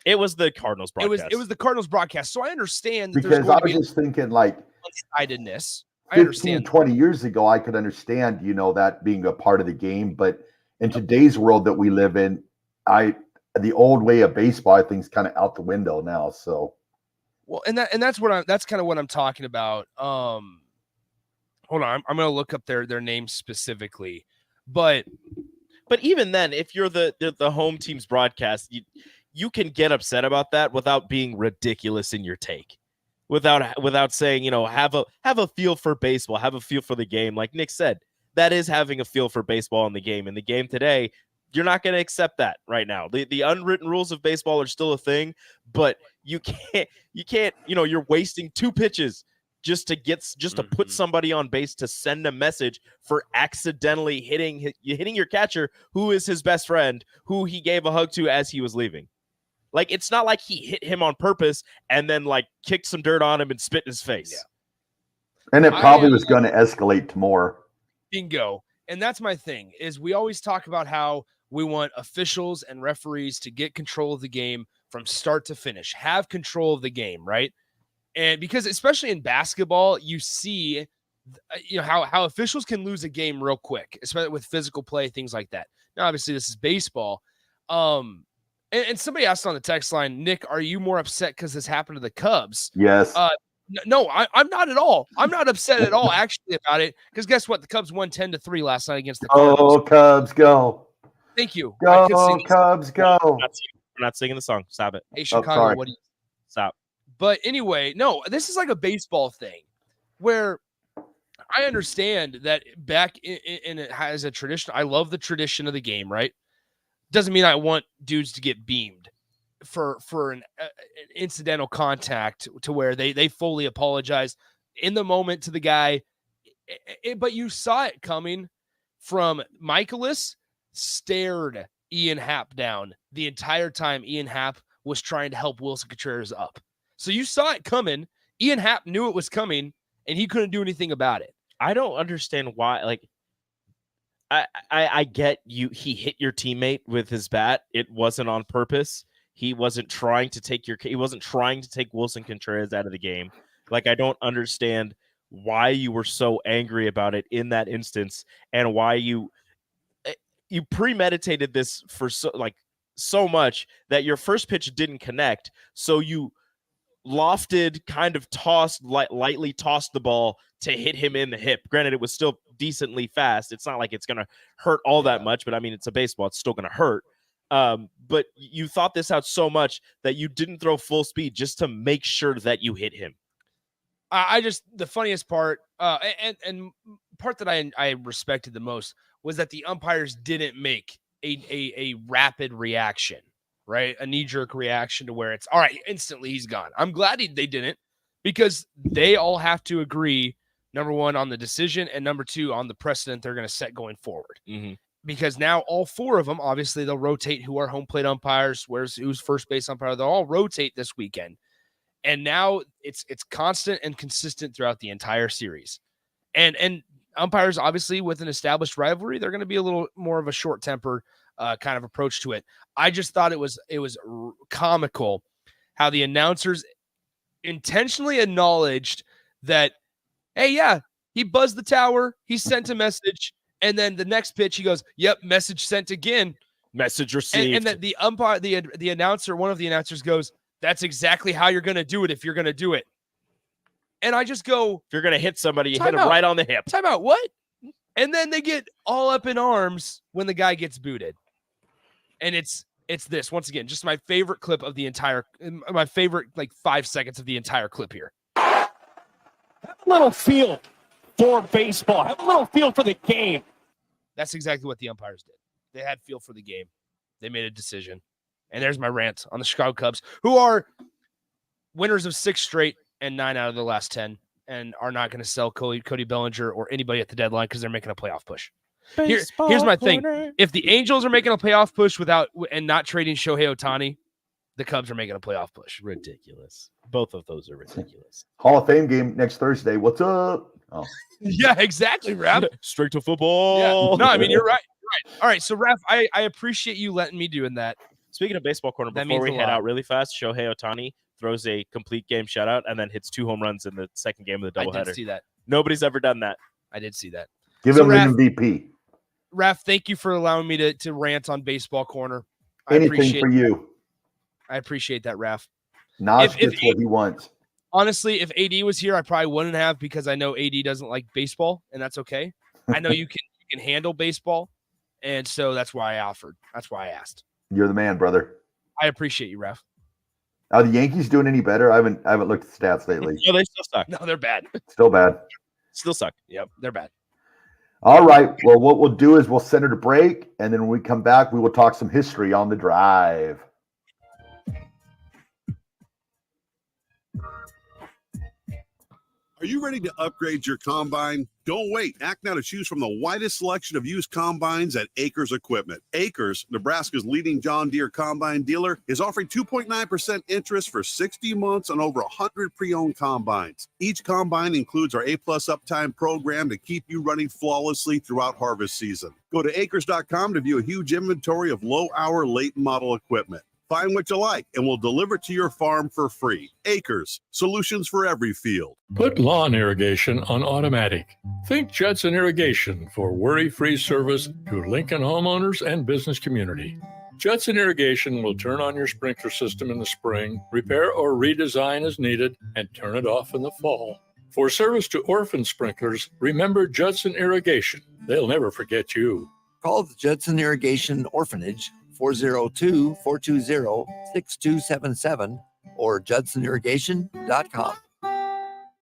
It was the Cardinals broadcast. It was the Cardinals broadcast. So I understand that Because I was just thinking like one-sidedness. 15, 20 years ago, I could understand, that being a part of the game. But in today's world that we live in, the old way of baseball, I think, is kind of out the window now. So, well, that's kind of what I'm talking about. Hold on, I'm going to look up their names specifically, but even then, if you're the home team's broadcast, you can get upset about that without being ridiculous in your take, without saying, have a feel for baseball, have a feel for the game. Like Nick said, that is having a feel for baseball in the game. In the game today, you're not going to accept that right now. The unwritten rules of baseball are still a thing, but you can't. You're wasting 2 pitches just to put somebody on base to send a message for accidentally hitting your catcher, who is his best friend, who he gave a hug to as he was leaving. Like, it's not like he hit him on purpose and then like kicked some dirt on him and spit in his face. Yeah. And it probably was going to escalate to more. Bingo. And that's my thing is we always talk about how we want officials and referees to get control of the game from start to finish, have control of the game, right? And because especially in basketball, you see, how officials can lose a game real quick, especially with physical play, things like that. Now, obviously, this is baseball. And somebody asked on the text line, Nick, are you more upset because this happened to the Cubs? Yes. No, I'm not at all. I'm not upset at all, actually, about it. Because guess what? The Cubs won 10-3 last night against the Cardinals. Oh, Cubs, go. Thank you. Go, Cubs, go. We're not singing the song. Stop it. Hey, Chicago, what do you stop? But anyway, no, this is like a baseball thing where I understand that back in it has a tradition. I love the tradition of the game, right? Doesn't mean I want dudes to get beamed for an incidental contact to where they fully apologize in the moment to the guy. But you saw it coming from Michaelis stared Ian Happ down the entire time Ian Happ was trying to help Wilson Contreras up. So you saw it coming. Ian Happ knew it was coming, and he couldn't do anything about it. I don't understand why. Like, I get you. He hit your teammate with his bat. It wasn't on purpose. He wasn't trying to take Wilson Contreras out of the game. Like, I don't understand why you were so angry about it in that instance, and why you premeditated this for so much that your first pitch didn't connect. So you lofted, kind of lightly tossed the ball to hit him in the hip. Granted, it was still decently fast. It's not like it's going to hurt all that much, but I mean, it's a baseball. It's still going to hurt. But you thought this out so much that you didn't throw full speed just to make sure that you hit him. The funniest part, and part that I respected the most was that the umpires didn't make a rapid reaction. Right? A knee-jerk reaction to where it's, all right, instantly he's gone. I'm glad they didn't, because they all have to agree, number one, on the decision, and number two, on the precedent they're going to set going forward. Mm-hmm. Because now all 4 of them, obviously, they'll rotate who are home plate umpires, who's first base umpire. They'll all rotate this weekend. And now it's constant and consistent throughout the entire series. And umpires, obviously, with an established rivalry, they're going to be a little more of a short temper kind of approach to it. I just thought it was comical how the announcers intentionally acknowledged that, hey, yeah, he buzzed the tower, he sent a message, and then the next pitch he goes, yep, message sent again. Message received. And that the umpire, the announcer, one of the announcers goes, that's exactly how you're going to do it if you're going to do it. And I just go, if you're going to hit somebody, you hit time him out. right on the hip. Time out, what? And then they get all up in arms when the guy gets booted. And it's this, once again, just my favorite clip of the entire, my favorite, 5 seconds of the entire clip here. Have a little feel for baseball. Have a little feel for the game. That's exactly what the umpires did. They had feel for the game. They made a decision. And there's my rant on the Chicago Cubs, who are winners of 6 straight and 9 out of the last 10, and are not going to sell Cody Bellinger or anybody at the deadline because they're making a playoff push. Here's my thing. If the Angels are making a playoff push and not trading Shohei Ohtani, the Cubs are making a playoff push. Ridiculous. Both of those are ridiculous. Hall of Fame game next Thursday. What's up? Oh. Yeah, exactly, Raph. Straight to football. Yeah. No, I mean, you're right. You're right. All right, so, Raph, I appreciate you letting me doing that. Speaking of baseball corner, before we head out really fast, Shohei Ohtani throws a complete game shutout and then hits 2 home runs in the second game of the doubleheader. I did see that. Nobody's ever done that. I did see that. Give him an MVP. Raph, thank you for allowing me to rant on baseball corner. Anything for you. I appreciate that, Raph. Nas gets what he wants. Honestly, if AD was here, I probably wouldn't have, because I know AD doesn't like baseball, and that's okay. I know you can handle baseball, and so that's why I offered. That's why I asked. You're the man, brother. I appreciate you, Raph. Are the Yankees doing any better? I haven't looked at the stats lately. No, they still suck. No, they're bad. Still bad. Still suck. Yep, they're bad. All right. Well, what we'll do is we'll send her to break, and then when we come back, we will talk some history on the drive. Are you ready to upgrade your combine? Don't wait. Act now to choose from the widest selection of used combines at Acres Equipment. Acres, Nebraska's leading John Deere combine dealer, is offering 2.9% interest for 60 months on over 100 pre-owned combines. Each combine includes our A-plus uptime program to keep you running flawlessly throughout harvest season. Go to acres.com to view a huge inventory of low-hour, late-model equipment. Find what you like, and we'll deliver to your farm for free. Acres, solutions for every field. Put lawn irrigation on automatic. Think Judson Irrigation for worry-free service to Lincoln homeowners and business community. Judson Irrigation will turn on your sprinkler system in the spring, repair or redesign as needed, and turn it off in the fall. For service to orphan sprinklers, remember Judson Irrigation. They'll never forget you. Call the Judson Irrigation Orphanage 402-420-6277 or judsonirrigation.com.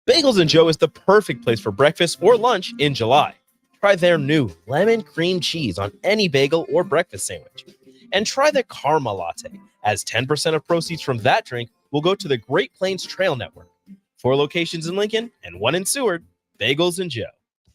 Bagels and Joe is the perfect place for breakfast or lunch in July. Try their new lemon cream cheese on any bagel or breakfast sandwich. And try the Karma Latte, as 10% of proceeds from that drink will go to the Great Plains Trail Network. 4 locations in Lincoln and 1 in Seward. Bagels and Joe.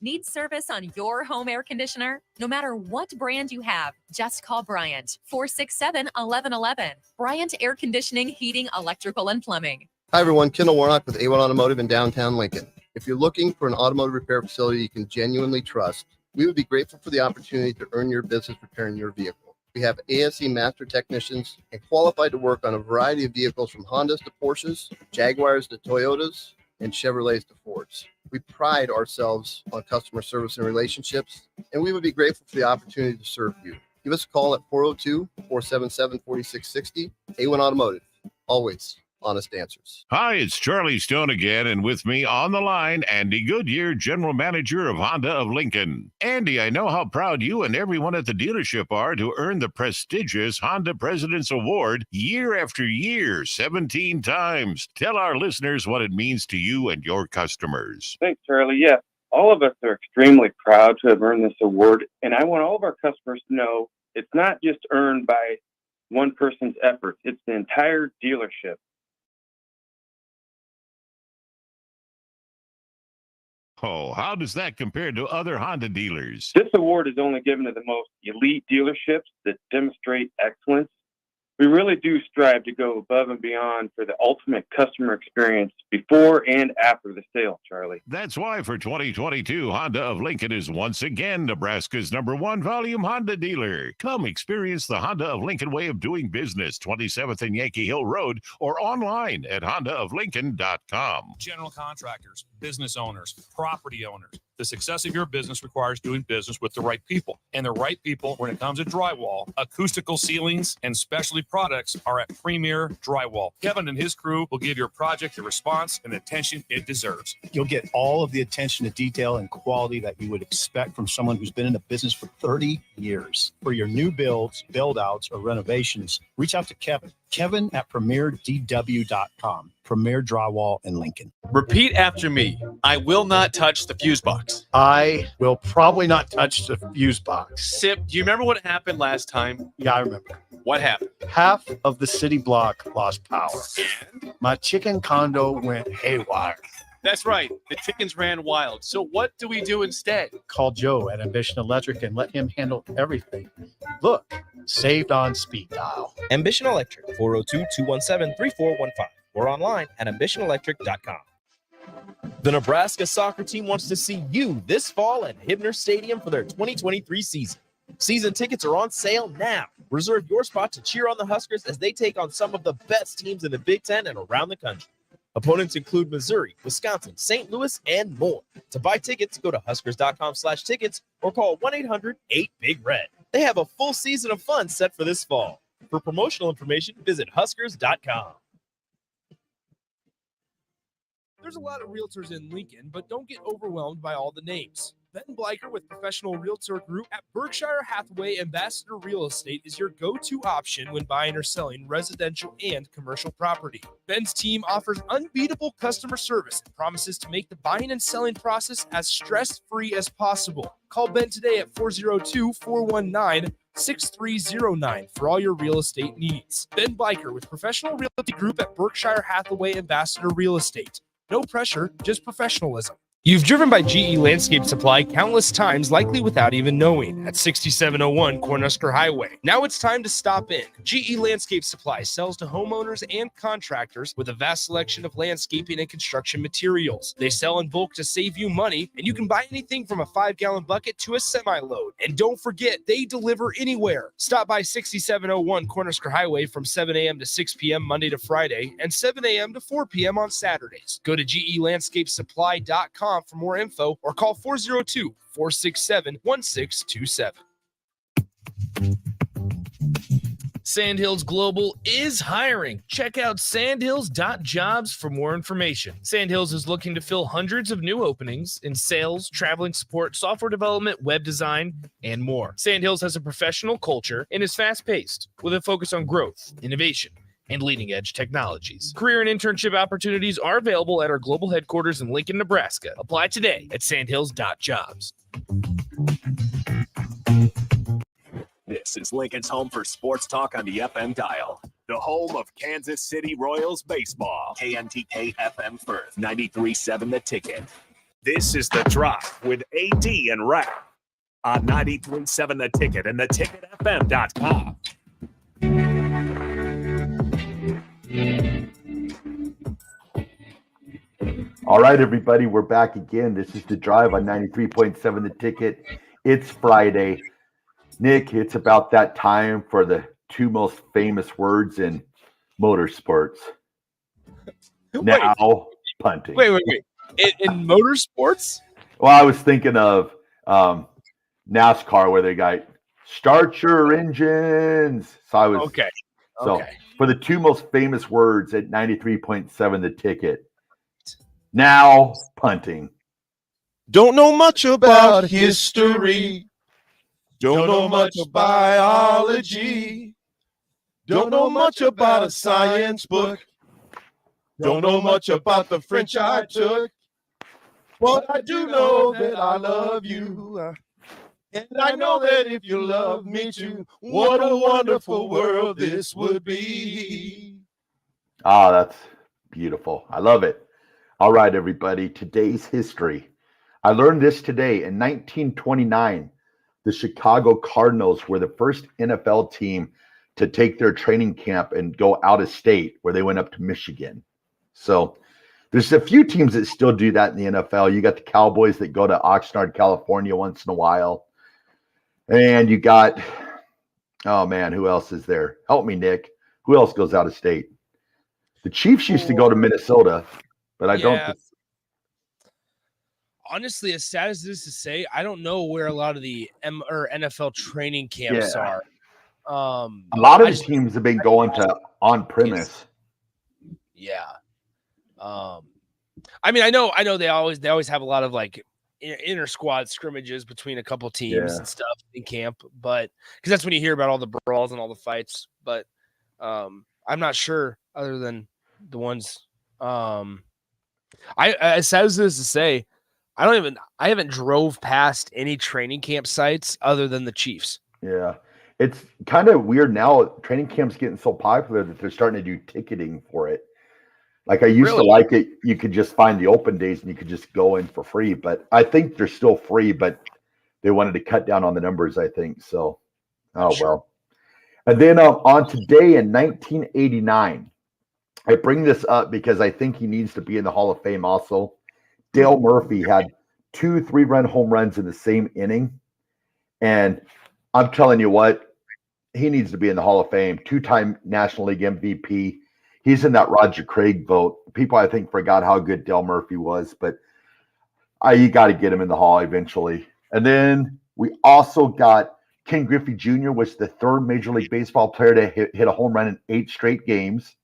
Need service on your home air conditioner? No matter what brand you have, just call Bryant, 467-1111. Bryant Air Conditioning, Heating, Electrical, and Plumbing. Hi, everyone. Kendall Warnock with A1 Automotive in downtown Lincoln. If you're looking for an automotive repair facility you can genuinely trust, we would be grateful for the opportunity to earn your business repairing your vehicle. We have ASE master technicians and qualified to work on a variety of vehicles from Hondas to Porsches, Jaguars to Toyotas, and Chevrolets to Fords. We pride ourselves on customer service and relationships, and we would be grateful for the opportunity to serve you. Give us a call at 402-477-4660. A1 Automotive, always honest answers. Hi, it's Charlie Stone again, and with me on the line, Andy Goodyear, General Manager of Honda of Lincoln. Andy, I know how proud you and everyone at the dealership are to earn the prestigious Honda President's Award year after year, 17 times. Tell our listeners what it means to you and your customers. Thanks, Charlie. Yeah, all of us are extremely proud to have earned this award, and I want all of our customers to know it's not just earned by one person's efforts. It's the entire dealership. Oh, how does that compare to other Honda dealers? This award is only given to the most elite dealerships that demonstrate excellence. We really do strive to go above and beyond for the ultimate customer experience before and after the sale, Charlie. That's why for 2022, Honda of Lincoln is once again Nebraska's #1 volume Honda dealer. Come experience the Honda of Lincoln way of doing business, 27th and Yankee Hill Road, or online at hondaoflincoln.com. General contractors, business owners, property owners. The success of your business requires doing business with the right people. And the right people, when it comes to drywall, acoustical ceilings, and specialty products, are at Premier Drywall. Kevin and his crew will give your project the response and attention it deserves. You'll get all of the attention to detail and quality that you would expect from someone who's been in the business for 30 years. For your new builds, build-outs, or renovations, reach out to Kevin. Kevin at premierdw.com. Premier Drywall in Lincoln. Repeat after me. I will not touch the fuse box. I will probably not touch the fuse box. Sip, do you remember what happened last time? Yeah, I remember. What happened? Half of the city block lost power. And? My chicken condo went haywire. That's right. The chickens ran wild. So what do we do instead? Call Joe at Ambition Electric and let him handle everything. Look, saved on speed dial. Ambition Electric, 402-217-3415, or online at ambitionelectric.com. The Nebraska soccer team wants to see you this fall at Hibner Stadium for their 2023 season. Season tickets are on sale now. Reserve your spot to cheer on the Huskers as they take on some of the best teams in the Big Ten and around the country. Opponents include Missouri, Wisconsin, St. Louis, and more. To buy tickets, go to huskers.com/tickets or call 1-800-8-BIG-RED. They have a full season of fun set for this fall. For promotional information, visit huskers.com. There's a lot of realtors in Lincoln, but don't get overwhelmed by all the names. Ben Bleicher with Professional Realtor Group at Berkshire Hathaway Ambassador Real Estate is your go-to option when buying or selling residential and commercial property. Ben's team offers unbeatable customer service and promises to make the buying and selling process as stress-free as possible. Call Ben today at 402-419-6309 for all your real estate needs. Ben Bleicher with Professional Realty Group at Berkshire Hathaway Ambassador Real Estate. No pressure, just professionalism. You've driven by GE Landscape Supply countless times, likely without even knowing, at 6701 Cornhusker Highway. Now it's time to stop in. GE Landscape Supply sells to homeowners and contractors with a vast selection of landscaping and construction materials. They sell in bulk to save you money, and you can buy anything from a 5-gallon bucket to a semi-load. And don't forget, they deliver anywhere. Stop by 6701 Cornhusker Highway from 7 a.m. to 6 p.m. Monday to Friday, and 7 a.m. to 4 p.m. on Saturdays. Go to GELandscapesupply.com for more info or call 402-467-1627. Sandhills Global is hiring. Check out sandhills.jobs for more information. Sandhills is looking to fill hundreds of new openings in sales, traveling support, software development, web design, and more. Sandhills has a professional culture and is fast-paced with a focus on growth, innovation, and leading-edge technologies. Career and internship opportunities are available at our global headquarters in Lincoln, Nebraska. Apply today at sandhills.jobs. This is Lincoln's home for sports talk on the FM dial. The home of Kansas City Royals baseball. KNTK FM Firth, 93.7 The Ticket. This is The Drive with AD and Raff on 93.7 The Ticket and theticketfm.com. All right, everybody, we're back again. This is The Drive on 93.7 The Ticket. It's Friday. Nick, it's about that time for the two most famous words in motorsports. Now, punting. Wait. In motorsports? Well, I was thinking of NASCAR where they got start your engines. So I was okay. So for the two most famous words at 93.7 The Ticket. Now, punting. Don't know much about history. Don't know much biology. Don't know much about a science book. Don't know much about the French I took. But I do know that I love you. And I know that if you love me too, what a wonderful world this would be. Ah, that's beautiful. I love it. All right, everybody. Today's history. I learned this today. In 1929, the Chicago Cardinals were the first NFL team to take their training camp and go out of state, where they went up to Michigan. So there's a few teams that still do that in the NFL. You got the Cowboys that go to Oxnard, California once in a while. And you got, oh man, who else is there? Help me, Nick. Who else goes out of state? The Chiefs used to go to Minnesota, but I don't think. Honestly, as sad as it is to say, I don't know where a lot of the NFL training camps are. A lot of the teams have been going to on premise. Yeah. I mean, I know they always have a lot of like inter squad scrimmages between a couple teams and stuff in camp, but because that's when you hear about all the brawls and all the fights. But I'm not sure other than the ones. As sad as it is to say, I haven't drove past any training camp sites other than the Chiefs. Yeah. It's kind of weird now. Training camp's getting so popular that they're starting to do ticketing for it. Like I used to like it. You could just find the open days and you could just go in for free, but I think they're still free, but they wanted to cut down on the numbers, I think. So, well. And then on today in 1989, I bring this up because I think he needs to be in the Hall of Fame also. Dale Murphy had 2 3-run home runs in the same inning. And I'm telling you what, he needs to be in the Hall of Fame. 2-time National League MVP. He's in that Roger Craig vote. People, I think, forgot how good Dale Murphy was, but you got to get him in the Hall eventually. And then we also got Ken Griffey Jr. was the 3rd Major League Baseball player to hit a home run in 8 straight games.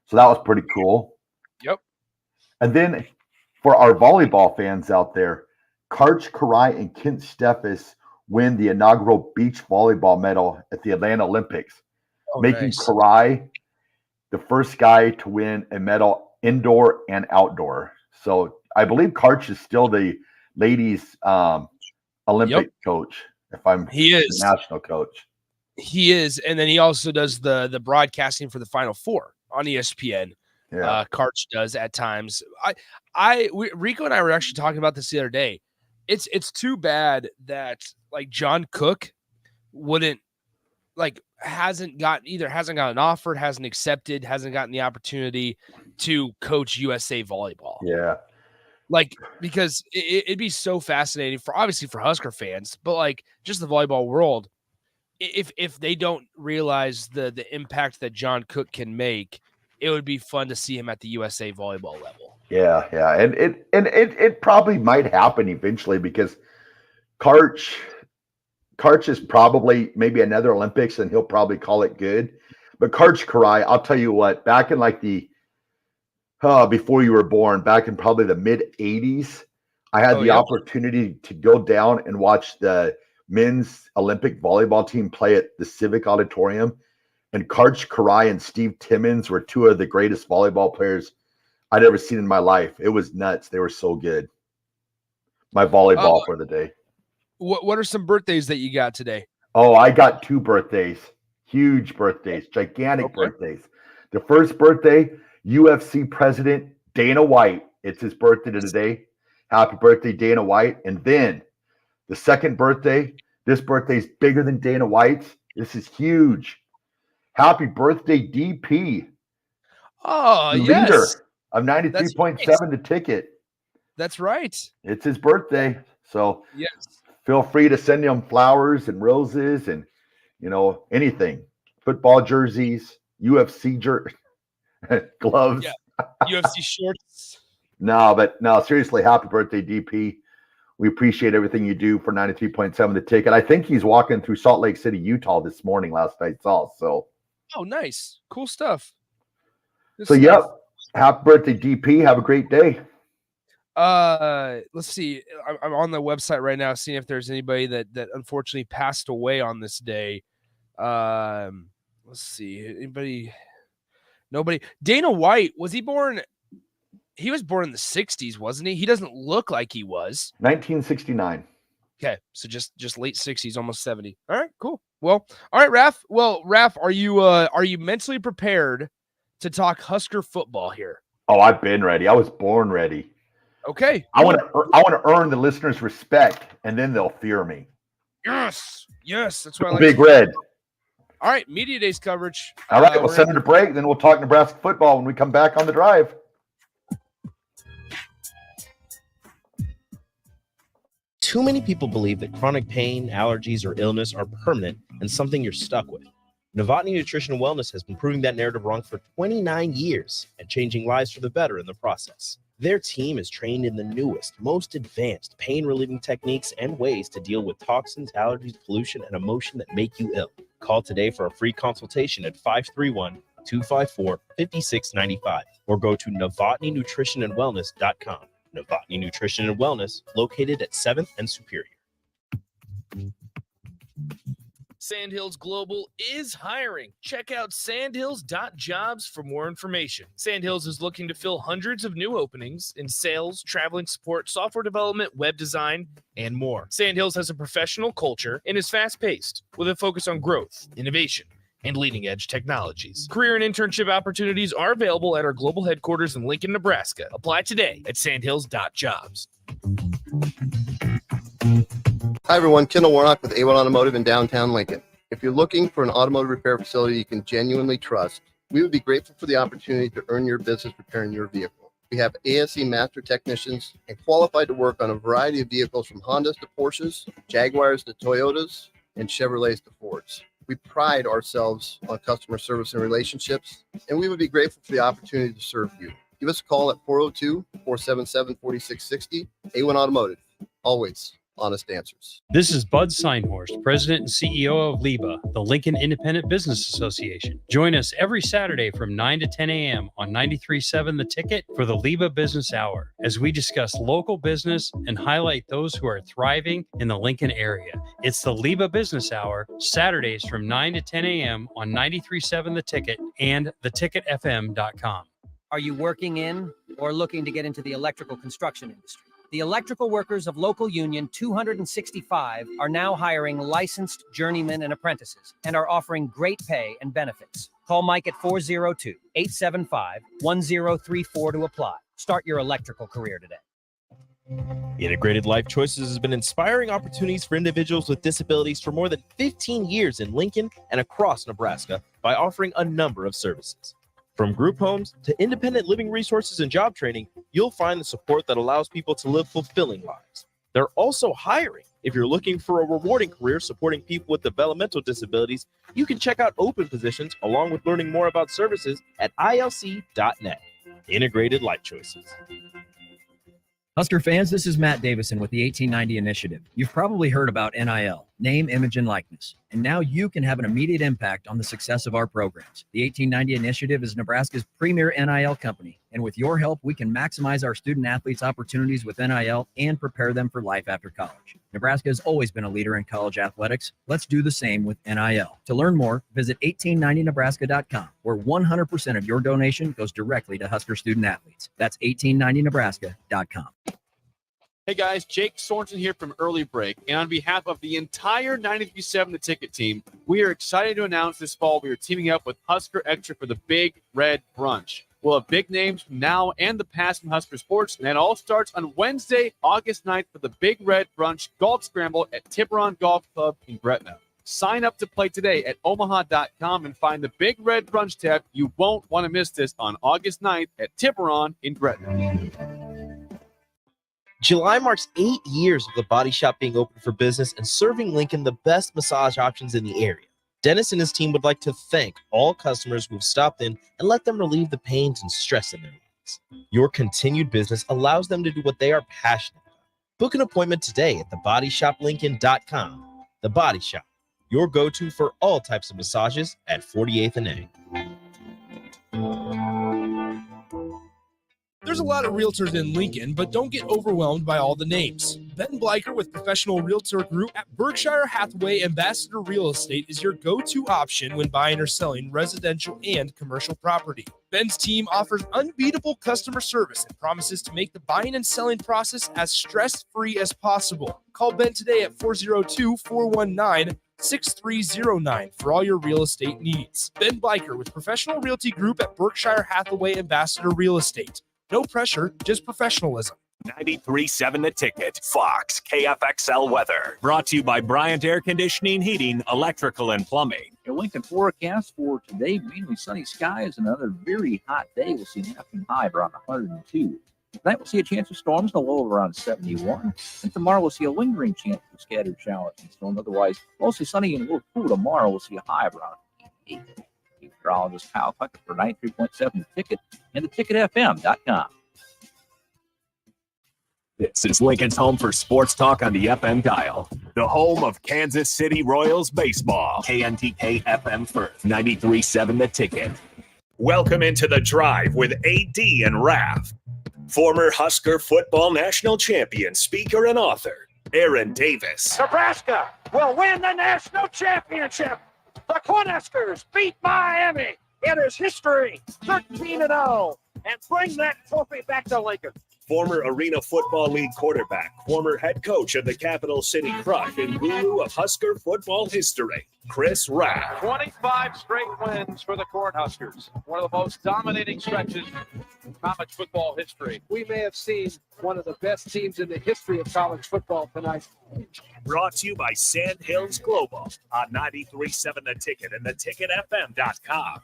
So that was pretty cool. Yep. And then for our volleyball fans out there, Karch Karai and Kent Steffes win the inaugural beach volleyball medal at the Atlanta Olympics, making Karai the first guy to win a medal indoor and outdoor. So I believe Karch is still the ladies Olympic coach, if I'm the national coach. He is, and then he also does the broadcasting for the Final Four on ESPN. Yeah. Karch does at times. Rico and I were actually talking about this the other day. It's too bad that like John Cook hasn't gotten an offer, hasn't accepted, hasn't gotten the opportunity to coach USA volleyball. Yeah. Like, because it'd be so fascinating for Husker fans, but like just the volleyball world. If they don't realize the impact that John Cook can make, it would be fun to see him at the USA volleyball level. Yeah, and it probably might happen eventually because Karch is probably maybe another Olympics and he'll probably call it good. But Karch Karai, I'll tell you what, back in like the before you were born, back in probably the mid 80s, I had the opportunity to go down and watch the men's Olympic volleyball team play at the Civic Auditorium. And Karch Karai and Steve Timmons were 2 of the greatest volleyball players I'd ever seen in my life. It was nuts. They were so good. My volleyball for the day. What are some birthdays that you got today? Oh, I got 2 birthdays. Huge birthdays. Gigantic birthdays. The first birthday, UFC president Dana White. It's his birthday today. Happy birthday, Dana White. And then the second birthday, this birthday is bigger than Dana White's. This is huge. Happy birthday, DP. Oh, the yes. leader of 93.7 The Ticket. That's right. It's his birthday. So yes, feel free to send him flowers and roses and, anything. Football jerseys, UFC gloves. Yeah. UFC shorts. No, seriously, happy birthday, DP. We appreciate everything you do for 93.7 The Ticket. I think he's walking through Salt Lake City, Utah this morning, last I saw. So, oh, nice. Cool stuff. Yep. Happy birthday, DP. Have a great day. Let's see. I'm on the website right now, seeing if there's anybody that unfortunately passed away on this day. Let's see. Anybody? Nobody. Dana White, was he born? He was born in the 60s, wasn't he? He doesn't look like he was. 1969. Okay, so just late 60s, almost 70. All right, cool. Well, all right, Raff. Well, Raff, are you mentally prepared to talk Husker football here? Oh, I've been ready. I was born ready. Okay. I want to earn the listeners' respect, and then they'll fear me. Yes. That's what I like. Big Red. All right, Media Days coverage. All right, we'll we're send it a break. Then we'll talk Nebraska football when we come back on the drive. Too many people believe that chronic pain, allergies, or illness are permanent and something you're stuck with. Novotny Nutrition and Wellness has been proving that narrative wrong for 29 years and changing lives for the better in the process. Their team is trained in the newest, most advanced pain-relieving techniques and ways to deal with toxins, allergies, pollution, and emotion that make you ill. Call today for a free consultation at 531-254-5695 or go to novotnynutritionandwellness.com. Novotny Nutrition and Wellness, located at 7th and Superior. Sandhills Global is hiring. Check out sandhills.jobs for more information. Sandhills is looking to fill hundreds of new openings in sales, traveling support, software development, web design, and more. Sandhills has a professional culture and is fast-paced with a focus on growth, innovation, and leading-edge technologies. Career and internship opportunities are available at our global headquarters in Lincoln, Nebraska. Apply today at sandhills.jobs. Hi, everyone. Kendall Warnock with A1 Automotive in downtown Lincoln. If you're looking for an automotive repair facility you can genuinely trust, we would be grateful for the opportunity to earn your business repairing your vehicle. We have ASE master technicians and qualified to work on a variety of vehicles from Hondas to Porsches, Jaguars to Toyotas, and Chevrolets to Fords. We pride ourselves on customer service and relationships, and we would be grateful for the opportunity to serve you. Give us a call at 402-477-4660. A1 Automotive. Always honest answers. This is Bud Seinhorst, President and CEO of LIBA, the Lincoln Independent Business Association. Join us every Saturday from 9 to 10 a.m. on 93.7 The Ticket for the LIBA Business Hour, as we discuss local business and highlight those who are thriving in the Lincoln area. It's the LIBA Business Hour, Saturdays from 9 to 10 a.m. on 93.7 The Ticket and theticketfm.com. Are you working in or looking to get into the electrical construction industry? The electrical workers of Local Union 265 are now hiring licensed journeymen and apprentices and are offering great pay and benefits. Call Mike at 402-875-1034 to apply. Start your electrical career today. Integrated Life Choices has been inspiring opportunities for individuals with disabilities for more than 15 years in Lincoln and across Nebraska by offering a number of services. From group homes to independent living resources and job training, you'll find the support that allows people to live fulfilling lives. They're also hiring. If you're looking for a rewarding career supporting people with developmental disabilities, you can check out open positions along with learning more about services at ilc.net. Integrated Life Choices. Husker fans, this is Matt Davison with the 1890 Initiative. You've probably heard about NIL, name, image, and likeness, and now you can have an immediate impact on the success of our programs. The 1890 Initiative is Nebraska's premier NIL company, and with your help, we can maximize our student athletes' opportunities with NIL and prepare them for life after college. Nebraska has always been a leader in college athletics. Let's do the same with NIL. To learn more, visit 1890nebraska.com, where 100% of your donation goes directly to Husker student athletes. That's 1890nebraska.com. Hey guys, Jake Sorensen here from Early Break, and on behalf of the entire 93.7 The Ticket team, we are excited to announce this fall we are teaming up with Husker Extra for the Big Red Brunch. We'll have big names from now and the past from Husker sports, and that all starts on Wednesday, August 9th for the Big Red Brunch Golf Scramble at Tiburon Golf Club in Gretna. Sign up to play today at omaha.com and find the Big Red Brunch tab. You won't want to miss this on August 9th at Tiburon in Gretna. July marks 8 years of the Body Shop being open for business and serving Lincoln the best massage options in the area. Dennis and his team would like to thank all customers who have stopped in and let them relieve the pains and stress in their lives. Your continued business allows them to do what they are passionate about. Book an appointment today at thebodyshoplincoln.com. The Body Shop, your go-to for all types of massages at 48th and A. There's a lot of realtors in Lincoln, but don't get overwhelmed by all the names. Ben Bleicher with Professional Realtor Group at Berkshire Hathaway Ambassador Real Estate is your go-to option when buying or selling residential and commercial property. Ben's team offers unbeatable customer service and promises to make the buying and selling process as stress-free as possible. Call Ben today at 402-419-6309 for all your real estate needs. Ben Bleicher with Professional Realty Group at Berkshire Hathaway Ambassador Real Estate. No pressure, just professionalism. 93.7 The Ticket, Fox, KFXL weather. Brought to you by Bryant Air Conditioning, Heating, Electrical, and Plumbing. Your Lincoln forecast for today, mainly sunny skies. Another very hot day. We'll see an afternoon high of around 102. Tonight we'll see a chance of storms, a low of around 71. And tomorrow we'll see a lingering chance of scattered showers and storms. Otherwise, mostly sunny and a little cool. Tomorrow we'll see a high of around 88. Meteorologist Kyle Puckett for 93.7 The Ticket and theticketfm.com. This is Lincoln's home for sports talk on the FM dial. The home of Kansas City Royals baseball. KNTK FM First, 93.7 The Ticket. Welcome into The Drive with AD and Raff. Former Husker football national champion, speaker, and author, Aaron Davis. Nebraska will win the national championship. The Cornhuskers beat Miami. It is history, 13-0, and bring that trophy back to Lincoln. Former Arena Football League quarterback, former head coach of the Capital City Crush, and guru of Husker football history, Chris Raff. 25 straight wins for the Cornhuskers. One of the most dominating stretches in college football history. We may have seen one of the best teams in the history of college football tonight. Brought to you by Sand Hills Global on 93.7 The Ticket and theticketfm.com.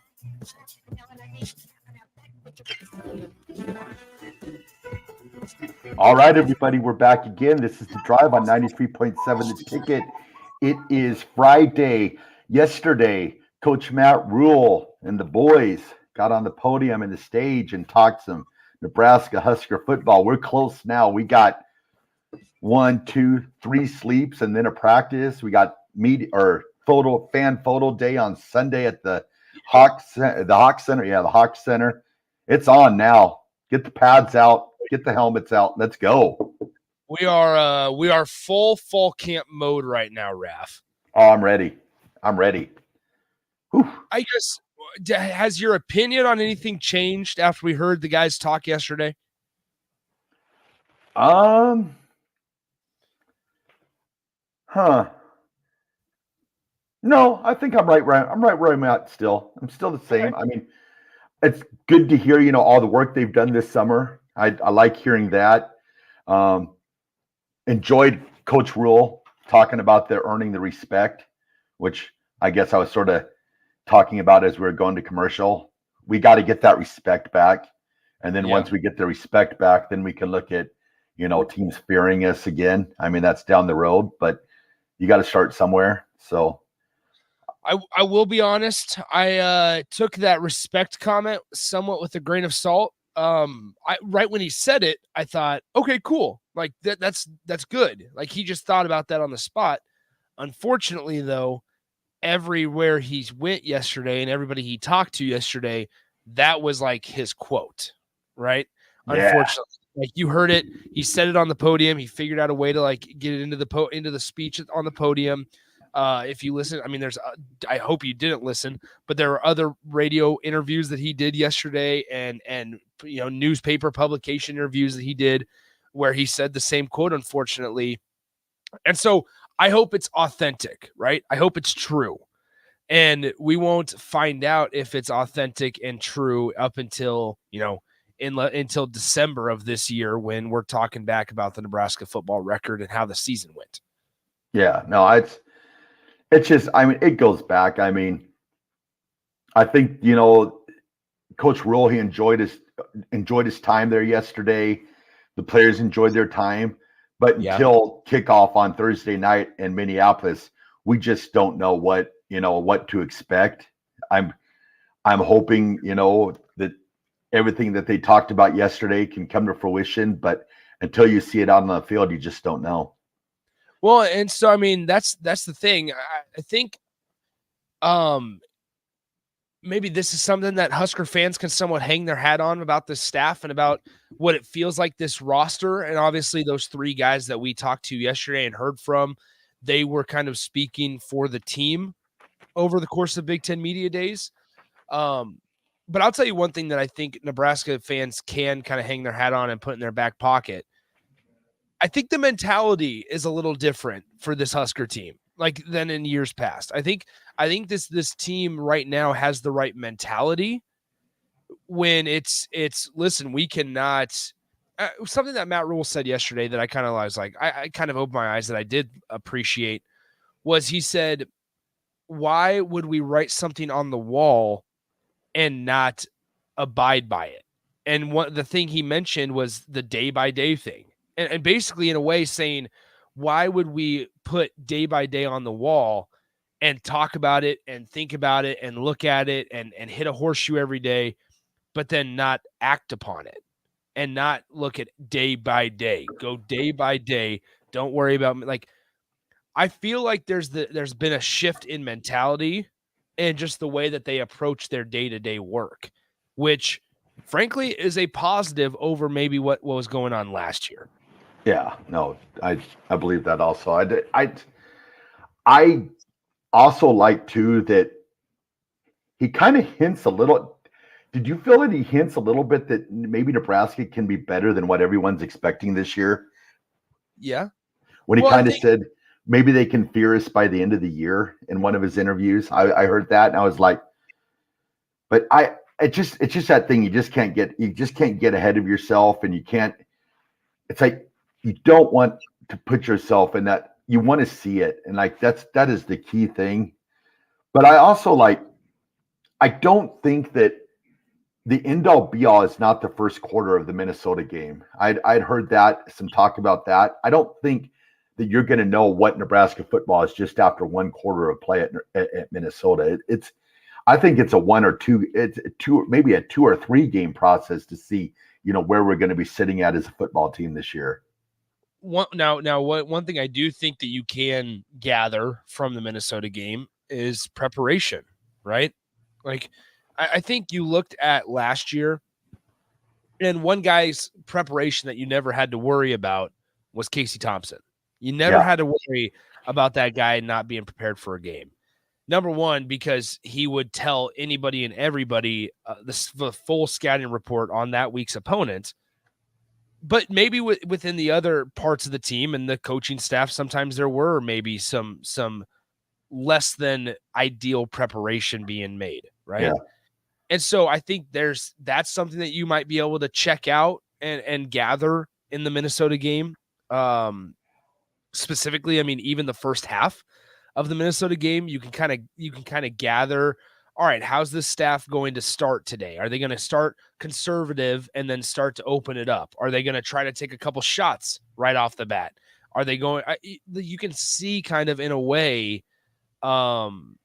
All right, everybody, we're back again. This is The Drive on 93.7 The Ticket. It is Friday. Yesterday, Coach Matt Rule and the boys got on the podium and the stage and talked some Nebraska Husker football. We're close now. We got 1, 2, 3 sleeps and then a practice. We got fan photo day on Sunday at the Hawk Center. Yeah, the Hawk Center. It's on now. Get the pads out. Get the helmets out. Let's go. We are full fall camp mode right now, Raff. Oh, I'm ready. Whew. I guess, has your opinion on anything changed after we heard the guys talk yesterday? No, I think I'm right where I'm at still. I'm still the same. I mean, it's good to hear, all the work they've done this summer. I like hearing that. Enjoyed Coach Rule talking about their earning the respect, which I guess I was sort of talking about as we were going to commercial. We got to get that respect back. And then once we get the respect back, then we can look at, teams fearing us again. I mean, that's down the road, but you got to start somewhere. So I will be honest. I took that respect comment somewhat with a grain of salt. Right when he said it, I thought, okay, cool. Like that's good. Like he just thought about that on the spot. Unfortunately, though, everywhere he went yesterday and everybody he talked to yesterday, that was like his quote, right? Yeah. Unfortunately, like you heard it. He said it on the podium. He figured out a way to like get it into the speech on the podium. If you listen, I mean, I hope you didn't listen, but there are other radio interviews that he did yesterday and newspaper publication interviews that he did where he said the same quote, unfortunately. And so I hope it's authentic, right? I hope it's true. And we won't find out if it's authentic and true up until, until December of this year when we're talking back about the Nebraska football record and how the season went. Yeah, no, it's just, I mean, it goes back. I mean, I think, Coach Rule, he enjoyed his time there yesterday. The players enjoyed their time, but until kickoff on Thursday night in Minneapolis, we just don't know what to expect. I'm hoping, that everything that they talked about yesterday can come to fruition, but until you see it out on the field, you just don't know. Well, and so, I mean, that's the thing. I think maybe this is something that Husker fans can somewhat hang their hat on about this staff and about what it feels like this roster. And obviously those 3 guys that we talked to yesterday and heard from, they were kind of speaking for the team over the course of Big Ten Media Days. But I'll tell you one thing that I think Nebraska fans can kind of hang their hat on and put in their back pocket. I think the mentality is a little different for this Husker team, like than in years past. I think this team right now has the right mentality when it's listen, we cannot something that Matt Rule said yesterday that I kind of was like, I kind of opened my eyes that I did appreciate was he said, why would we write something on the wall and not abide by it? And the thing he mentioned was the day by day thing. And basically in a way saying, why would we put day by day on the wall and talk about it and think about it and look at it and hit a horseshoe every day, but then not act upon it and not look at day by day, go day by day. Don't worry about like, I feel like there's been a shift in mentality and just the way that they approach their day-to-day work, which frankly is a positive over maybe what was going on last year. Yeah, no, I believe that also. I also like too that he kind of hints a little. Did you feel that he hints a little bit that maybe Nebraska can be better than what everyone's expecting this year? Yeah. When he kind of said maybe they can fear us by the end of the year in one of his interviews. I heard that and I was like, but it's just that thing you just can't get ahead of yourself, and you can't. It's like you don't want to put yourself in that. You want to see it, and like that is the key thing. But I also I don't think that the end all be all is not the first quarter of the Minnesota game. I'd heard some talk about that. I don't think that you're going to know what Nebraska football is just after one quarter of play at Minnesota. I think it's maybe a 2 or 3 game process to see, where we're going to be sitting at as a football team this year. One thing I do think that you can gather from the Minnesota game is preparation, right? Like, I think you looked at last year, and one guy's preparation that you never had to worry about was Casey Thompson. You never had to worry about that guy not being prepared for a game. Number one, because he would tell anybody and everybody the full scouting report on that week's opponent. But maybe within the other parts of the team and the coaching staff, sometimes there were maybe some less than ideal preparation being made, right? Yeah. And so I think that's something that you might be able to check out and gather in the Minnesota game. Specifically, I mean, even the first half of the Minnesota game, you can kind of gather, all right, how's this staff going to start today? Are they going to start conservative and then start to open it up? Are they going to try to take a couple shots right off the bat? Are they going, you can see kind of in a way, and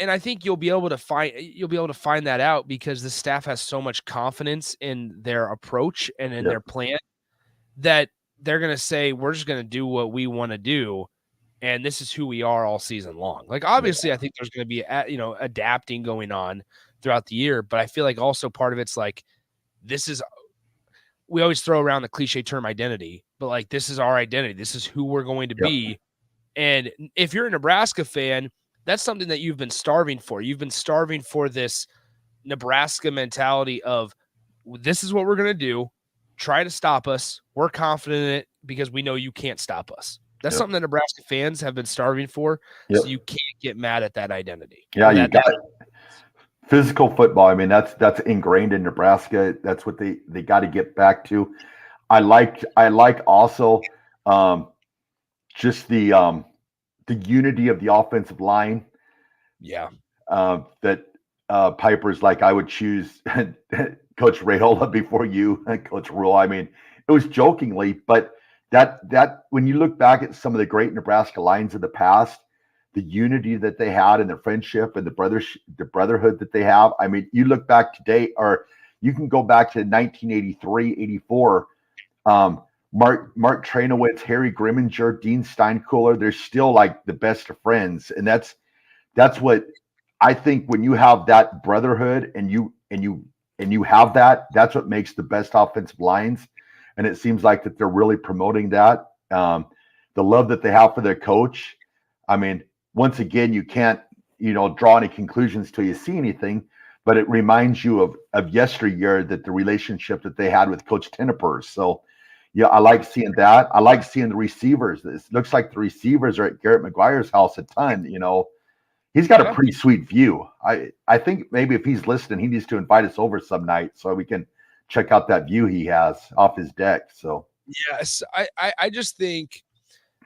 I think you'll be able to find that out because the staff has so much confidence in their approach and in their plan that they're going to say, we're just going to do what we want to do. And this is who we are all season long. Like, obviously I think there's going to be, adapting going on throughout the year, but I feel like also part of it's like, we always throw around the cliche term identity, but like, this is our identity. This is who we're going to be. And if you're a Nebraska fan, that's something that you've been starving for. You've been starving for this Nebraska mentality of, this is what we're going to do. Try to stop us. We're confident in it because we know you can't stop us. That's something that Nebraska fans have been starving for. So you can't get mad at that identity. Yeah, you got physical football. I mean, that's ingrained in Nebraska. That's what they got to get back to. I like also just the unity of the offensive line. Yeah. That Piper's like, I would choose Coach Rayola before you, Coach Rule. I mean, it was jokingly, but that when you look back at some of the great Nebraska lines of the past, the unity that they had and the friendship and the brotherhood that they have. I mean, you look back today, or you can go back to 1983, 84. Mark Trainowitz, Harry Grimminger, Dean Steinkuhler, they're still like the best of friends. And that's what I think when you have that brotherhood and you have that's what makes the best offensive lines. And it seems like that they're really promoting that. The love that they have for their coach. I mean, once again, you can't, draw any conclusions till you see anything, but it reminds you of yesteryear, that the relationship that they had with Coach Tenopers. So, yeah, I like seeing that. I like seeing the receivers. It looks like the receivers are at Garrett McGuire's house a ton. He's got a pretty sweet view. I think maybe if he's listening, he needs to invite us over some night so we can check out that view he has off his deck. So Yes, I just think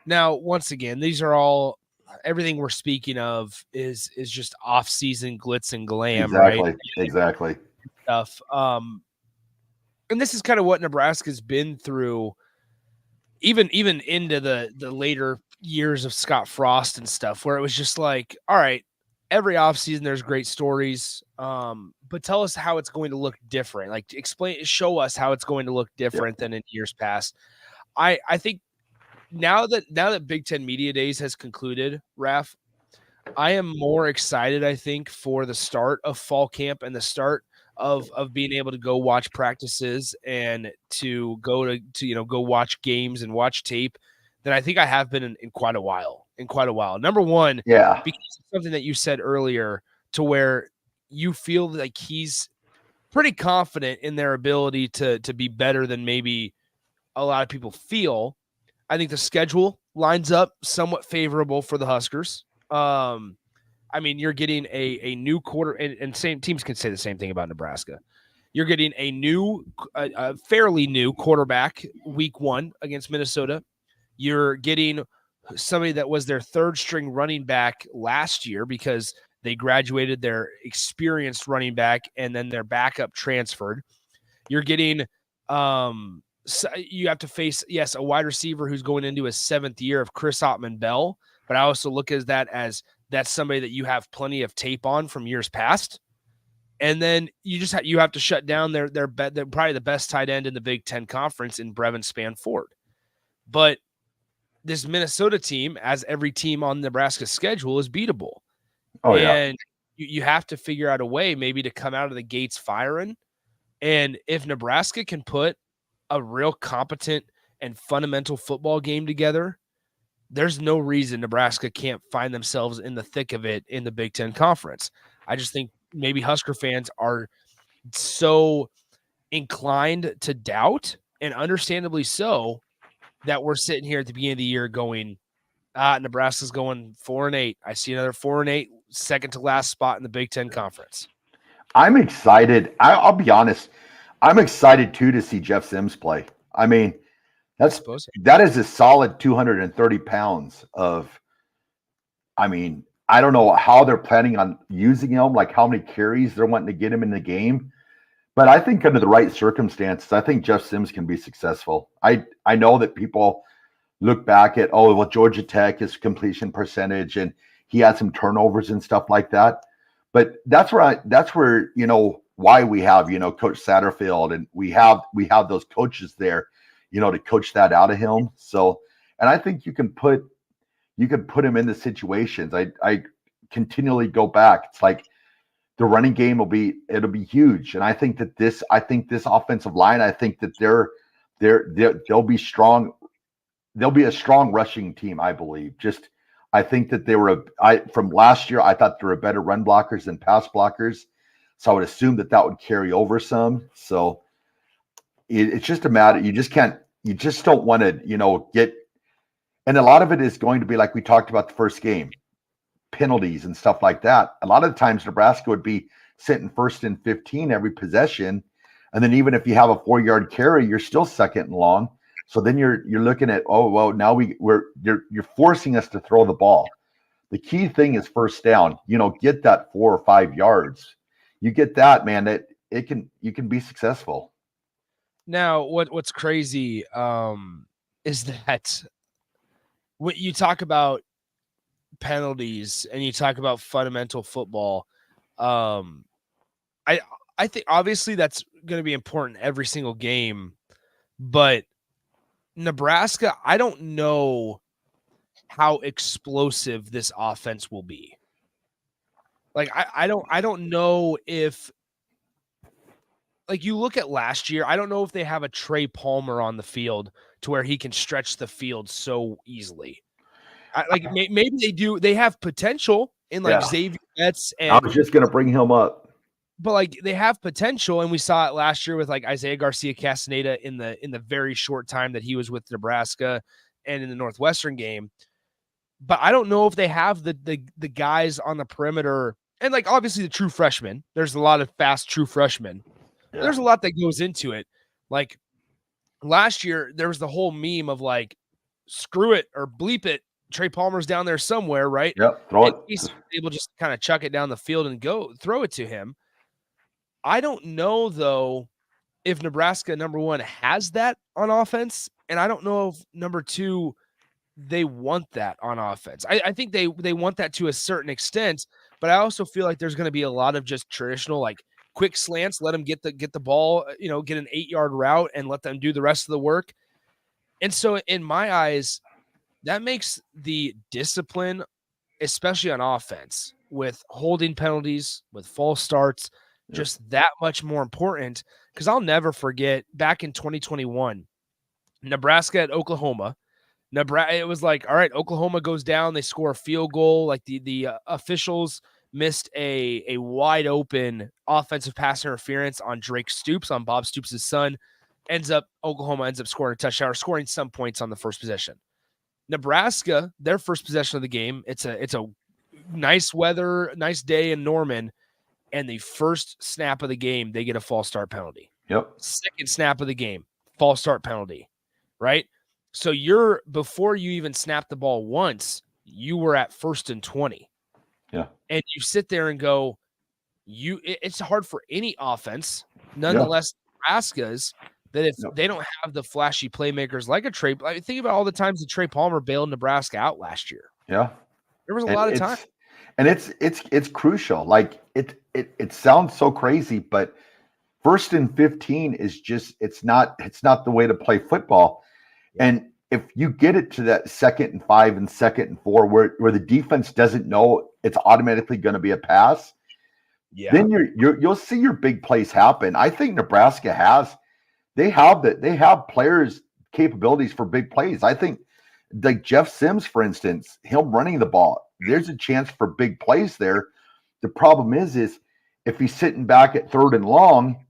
now, once again, these are all everything we're speaking of is just off-season glitz and glam, right? Exactly. Stuff. And this is kind of what Nebraska's been through, even into the later years of Scott Frost and stuff, where it was just like, all right, every offseason there's great stories, but tell us how it's going to look different. Like, show us how it's going to look different than in years past. I think now that Big Ten Media Days has concluded, Raff, I am more excited, I think, for the start of fall camp and the start of being able to go watch practices and to go go watch games and watch tape than I think I have been in quite a while. Number one, because of something that you said earlier, to where you feel like he's pretty confident in their ability to be better than maybe a lot of people feel. I think the schedule lines up somewhat favorable for the Huskers. I mean, you're getting a new quarter, and same teams can say the same thing about Nebraska. You're getting a fairly new quarterback week 1 against Minnesota. You're getting somebody that was their third string running back last year because they graduated their experienced running back and then their backup transferred. You're getting so you have to face, yes, a wide receiver who's going into his 7th year of Chris Ottman-Bell, but I also look at that as that's somebody that you have plenty of tape on from years past. And then you just you have to shut down their probably the best tight end in the Big Ten Conference in Brevin Spanford. But this Minnesota team, as every team on Nebraska's schedule, is beatable. And you have to figure out a way maybe to come out of the gates firing. And if Nebraska can put a real competent and fundamental football game together, there's no reason Nebraska can't find themselves in the thick of it in the Big Ten Conference. I just think maybe Husker fans are so inclined to doubt, and understandably so, that we're sitting here at the beginning of the year going, Nebraska's going 4-8. I see another 4-8, second to last spot in the Big Ten Conference. I'm excited. I'll be honest. I'm excited too to see Jeff Sims play. I mean, that is a solid 230 pounds of. I mean, I don't know how they're planning on using him, like how many carries they're wanting to get him in the game. But I think under the right circumstances, I think Jeff Sims can be successful. I know that people look back at, Georgia Tech, his completion percentage, and he had some turnovers and stuff like that. But that's where why we have, Coach Satterfield, and we have those coaches there, to coach that out of him. So, and I think you can put him in the situations. I continually go back. It's like the running game it'll be huge. And I think this offensive line, I think that they'll be strong. They'll be a strong rushing team, I believe. I think that from last year, I thought they were better run blockers than pass blockers. So I would assume that would carry over some. So it's just a matter. You just don't want to, get, and a lot of it is going to be like we talked about the first game, penalties and stuff like that. A lot of the times Nebraska would be sitting 1st and 15 every possession. And then even if you have a 4-yard carry, you're still 2nd and long. So then you're looking at, now you're forcing us to throw the ball. The key thing is first down, get that 4 or 5 yards. You get that, man, you can be successful. Now, what's crazy is that when you talk about penalties and you talk about fundamental football, I think obviously that's going to be important every single game, but Nebraska, I don't know how explosive this offense will be. Like, I don't know if, like, you look at last year, I don't know if they have a Trey Palmer on the field to where he can stretch the field so easily. Maybe they do. They have potential in Xavier Betts. And I was just going to bring him up. But they have potential, and we saw it last year with Isaiah Garcia Castaneda in the very short time that he was with Nebraska and in the Northwestern game. But I don't know if they have the guys on the perimeter, and obviously the true freshmen. There's a lot of fast true freshmen, there's a lot that goes into it. Like last year, there was the whole meme of like, screw it or bleep it. Trey Palmer's down there somewhere, right? Yep, throw it. He's able to just kind of chuck it down the field and go throw it to him. I don't know, though, if Nebraska, number one, has that on offense. And I don't know if, number two, they want that on offense. I think they want that to a certain extent, but I also feel like there's going to be a lot of just traditional, like, quick slants, let them get the ball, get an 8-yard route and let them do the rest of the work. And so in my eyes, that makes the discipline, especially on offense, with holding penalties, with false starts, just that much more important. Because I'll never forget back in 2021, Nebraska at Oklahoma. It was like, all right, Oklahoma goes down, they score a field goal. Like the officials missed a wide open offensive pass interference on Drake Stoops, on Bob Stoops' son. Oklahoma ends up scoring a touchdown or scoring some points on the first possession. Nebraska, their first possession of the game, it's a nice day in Norman, and the first snap of the game, they get a false start penalty. Yep. Second snap of the game, false start penalty, right? So before you even snap the ball once, you were at 1st and 20. Yeah. And you sit there and go, it's hard for any offense, nonetheless, Nebraska's, that if they don't have the flashy playmakers like a Trey, think about all the times that Trey Palmer bailed Nebraska out last year. Yeah. There was a lot of time. And it's crucial. Like it sounds so crazy, but 1st and 15 is just, it's not the way to play football. And if you get it to that 2nd and 5 and 2nd and 4, where the defense doesn't know it's automatically going to be a pass, then you'll see your big plays happen. I think Nebraska have players capabilities for big plays. I think like Jeff Sims, for instance, him running the ball, there's a chance for big plays there. The problem is if he's sitting back at 3rd and long,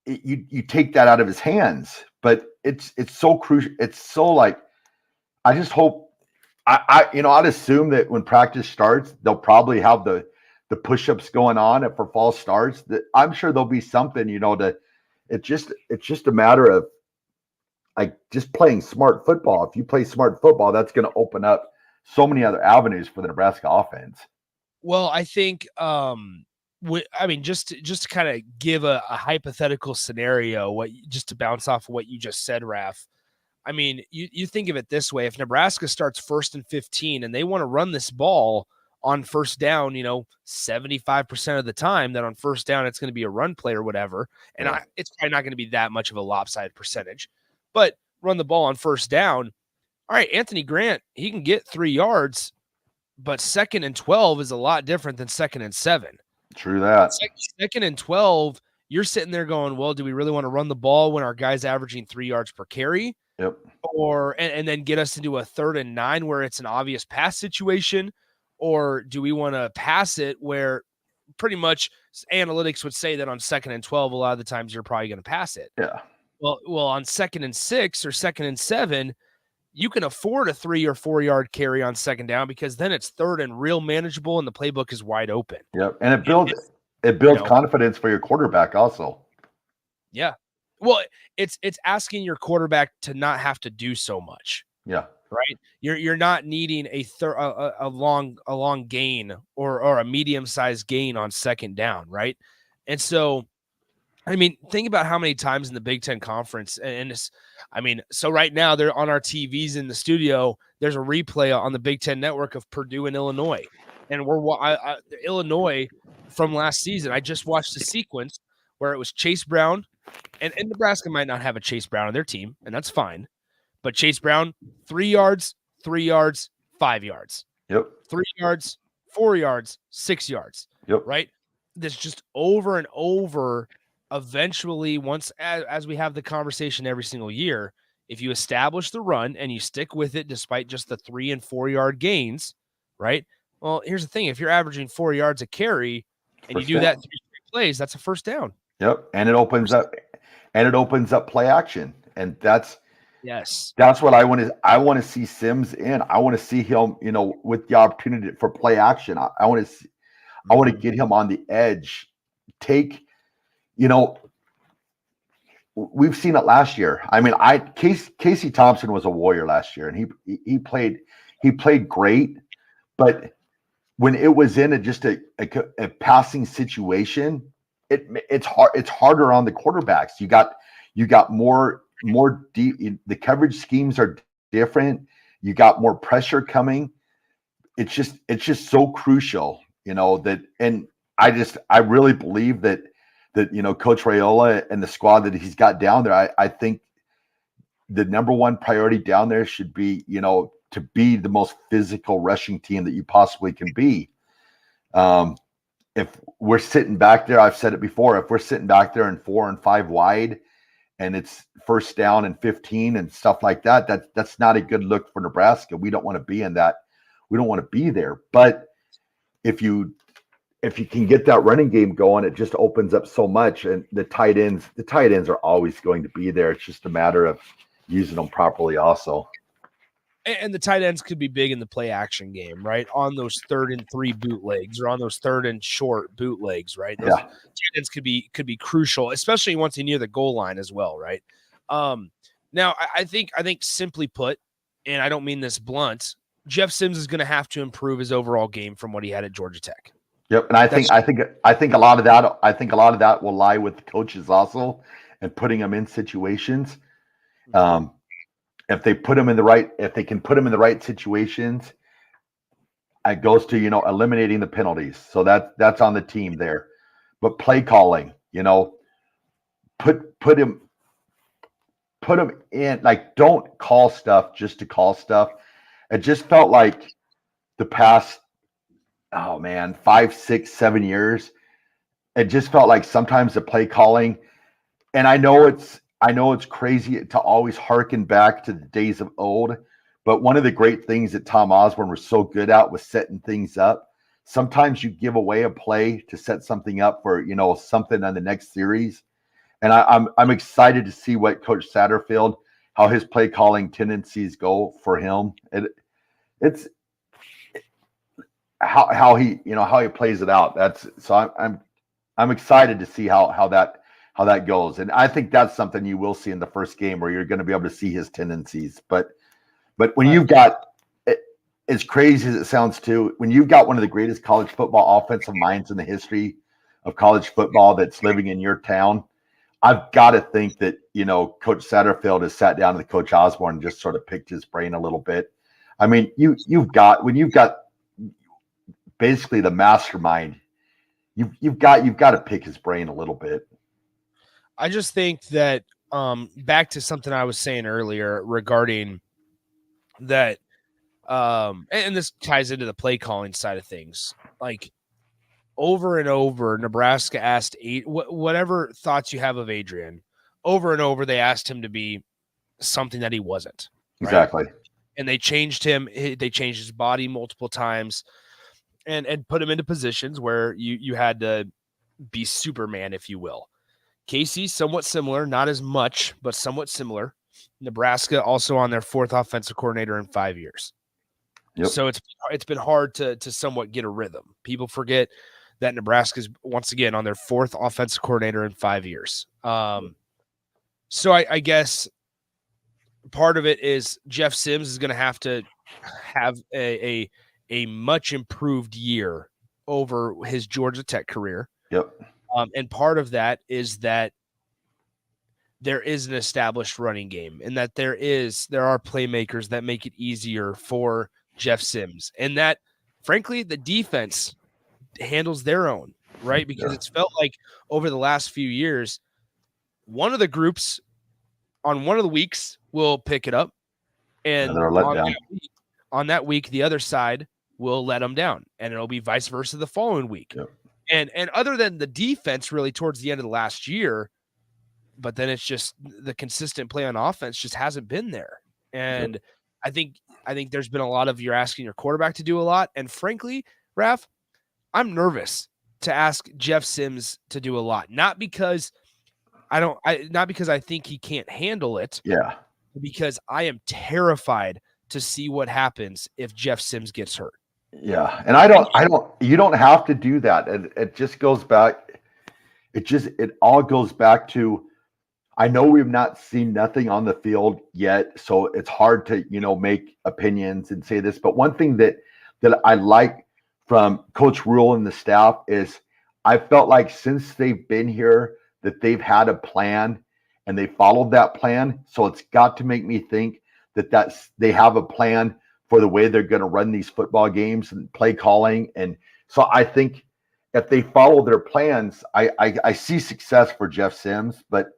you take that out of his hands. But it's so crucial. It's so like, I just hope I'd assume that when practice starts, they'll probably have the push-ups going on for false starts. That I'm sure there'll be something, it's just a matter of like just playing smart football. If you play smart football, that's going to open up so many other avenues for the Nebraska offense. Well, I think, just to kind of give a hypothetical scenario, just to bounce off of what you just said, Raff. I mean, you think of it this way: if Nebraska starts 1st and 15 and they want to run this ball on first down, 75% of the time, that on first down it's going to be a run play or whatever, and it's probably not going to be that much of a lopsided percentage, but run the ball on first down. All right, Anthony Grant, he can get 3 yards, but 2nd and 12 is a lot different than 2nd and 7. True that. 2nd and 12, you're sitting there going, well, do we really want to run the ball when our guy's averaging 3 yards per carry? Yep. Or and then get us into a 3rd and 9 where it's an obvious pass situation? Or do we want to pass it where pretty much analytics would say that on 2nd and 12, a lot of the times you're probably going to pass it? Yeah. Well, on 2nd and 6 or 2nd and 7, you can afford a 3 or 4 yard carry on 2nd down, because then it's 3rd and real manageable and the playbook is wide open. Yep. And it builds confidence for your quarterback also. Yeah. Well, it's asking your quarterback to not have to do so much. Yeah. Right. You're not needing a long gain or a medium-sized gain on 2nd down. Right. And so, I mean, think about how many times in the Big Ten Conference, so right now they're on our TVs in the studio. There's a replay on the Big Ten Network of Purdue and Illinois, and Illinois from last season. I just watched a sequence where it was Chase Brown, and Nebraska might not have a Chase Brown on their team, and that's fine. But Chase Brown, 3 yards, 3 yards, 5 yards. Yep. 3 yards, 4 yards, 6 yards. Yep. Right. This just over and over. Eventually, once as we have the conversation every single year, if you establish the run and you stick with it despite just the 3 and 4 yard gains, right? Well, here's the thing: if you're averaging 4 yards a carry and you do that 3 plays, that's a first down. Yep, and it opens up play action, and that's what I want to see Sims in. I want to see him, with the opportunity for play action. I want to get him on the edge, take. you know, we've seen it last year. I mean, Casey Thompson was a warrior last year, and he played great, but when it was in a passing situation, it's harder on the quarterbacks. You got more deep. The coverage schemes are different. You got more pressure coming. It's just so crucial, that, and I really believe that Coach Raiola and the squad that he's got down there, I think the number one priority down there should be, to be the most physical rushing team that you possibly can be. If we're sitting back there, I've said it before, if we're sitting back there in 4 and 5 wide and it's first down and 15 and stuff like that, that's not a good look for Nebraska. We don't want to be in that. We don't want to be there. But if you can get that running game going, it just opens up so much. And the tight ends are always going to be there. It's just a matter of using them properly also. And the tight ends could be big in the play action game, right? On those 3rd and 3 bootlegs or on those 3rd and short bootlegs, right? Those tight ends could be crucial, especially once you're near the goal line as well, right? Now I think simply put, and I don't mean this blunt, Jeff Sims is going to have to improve his overall game from what he had at Georgia Tech. Yep, and I think a lot of that will lie with the coaches also, and putting them in situations. If they can put them in the right situations, it goes to eliminating the penalties. So that's on the team there. But play calling, put him in, like, don't call stuff just to call stuff. It just felt like the past 5, 6, 7 years, it just felt like sometimes the play calling, and I know it's crazy to always harken back to the days of old, but one of the great things that Tom Osborne was so good at was setting things up. Sometimes you give away a play to set something up for, something on the next series. And I'm excited to see what Coach Satterfield, how his play calling tendencies go for him. It's how he plays it out. I'm excited to see how that goes. And I think that's something you will see in the first game, where you're going to be able to see his tendencies. But when you've got, as crazy as it sounds too, when you've got one of the greatest college football offensive minds in the history of college football that's living in your town, I've got to think that, Coach Satterfield has sat down with Coach Osborne and just sort of picked his brain a little bit. I mean, you've got basically the mastermind, you've got to pick his brain a little bit. I just think that back to something I was saying earlier regarding that, and this ties into the play calling side of things. Like, over and over, Nebraska asked whatever thoughts you have of Adrian, over and over, they asked him to be something that he wasn't. Right? Exactly. And they changed him. They changed his body multiple times and put him into positions where you had to be Superman, if you will. Casey, somewhat similar, not as much, but somewhat similar. Nebraska also on their 4th offensive coordinator in 5 years. Yep. So it's been hard to somewhat get a rhythm. People forget that Nebraska's once again on their 4th offensive coordinator in 5 years. So I guess part of it is Jeff Sims is going to have a much improved year over his Georgia Tech career. Yep. And part of that is that there is an established running game, and that there are playmakers that make it easier for Jeff Sims, and that, frankly, the defense handles their own, right? Because it's felt like over the last few years, one of the groups on one of the weeks will pick it up, and on that week, the other side will let them down, and it'll be vice versa the following week. Yep. And other than the defense really towards the end of the last year, but then it's just the consistent play on offense just hasn't been there. And I think there's been a lot of you're asking your quarterback to do a lot. And frankly, Raff, I'm nervous to ask Jeff Sims to do a lot. Not because I think he can't handle it. Yeah. Because I am terrified to see what happens if Jeff Sims gets hurt. Yeah. And you don't have to do that. It just goes back. it all goes back to, I know we've not seen nothing on the field yet, so it's hard to, make opinions and say this. But one thing that I like from Coach Rule and the staff is I felt like since they've been here that they've had a plan and they followed that plan. So it's got to make me think that they have a plan for the way they're going to run these football games and play calling. And so I think if they follow their plans, I see success for Jeff Sims, but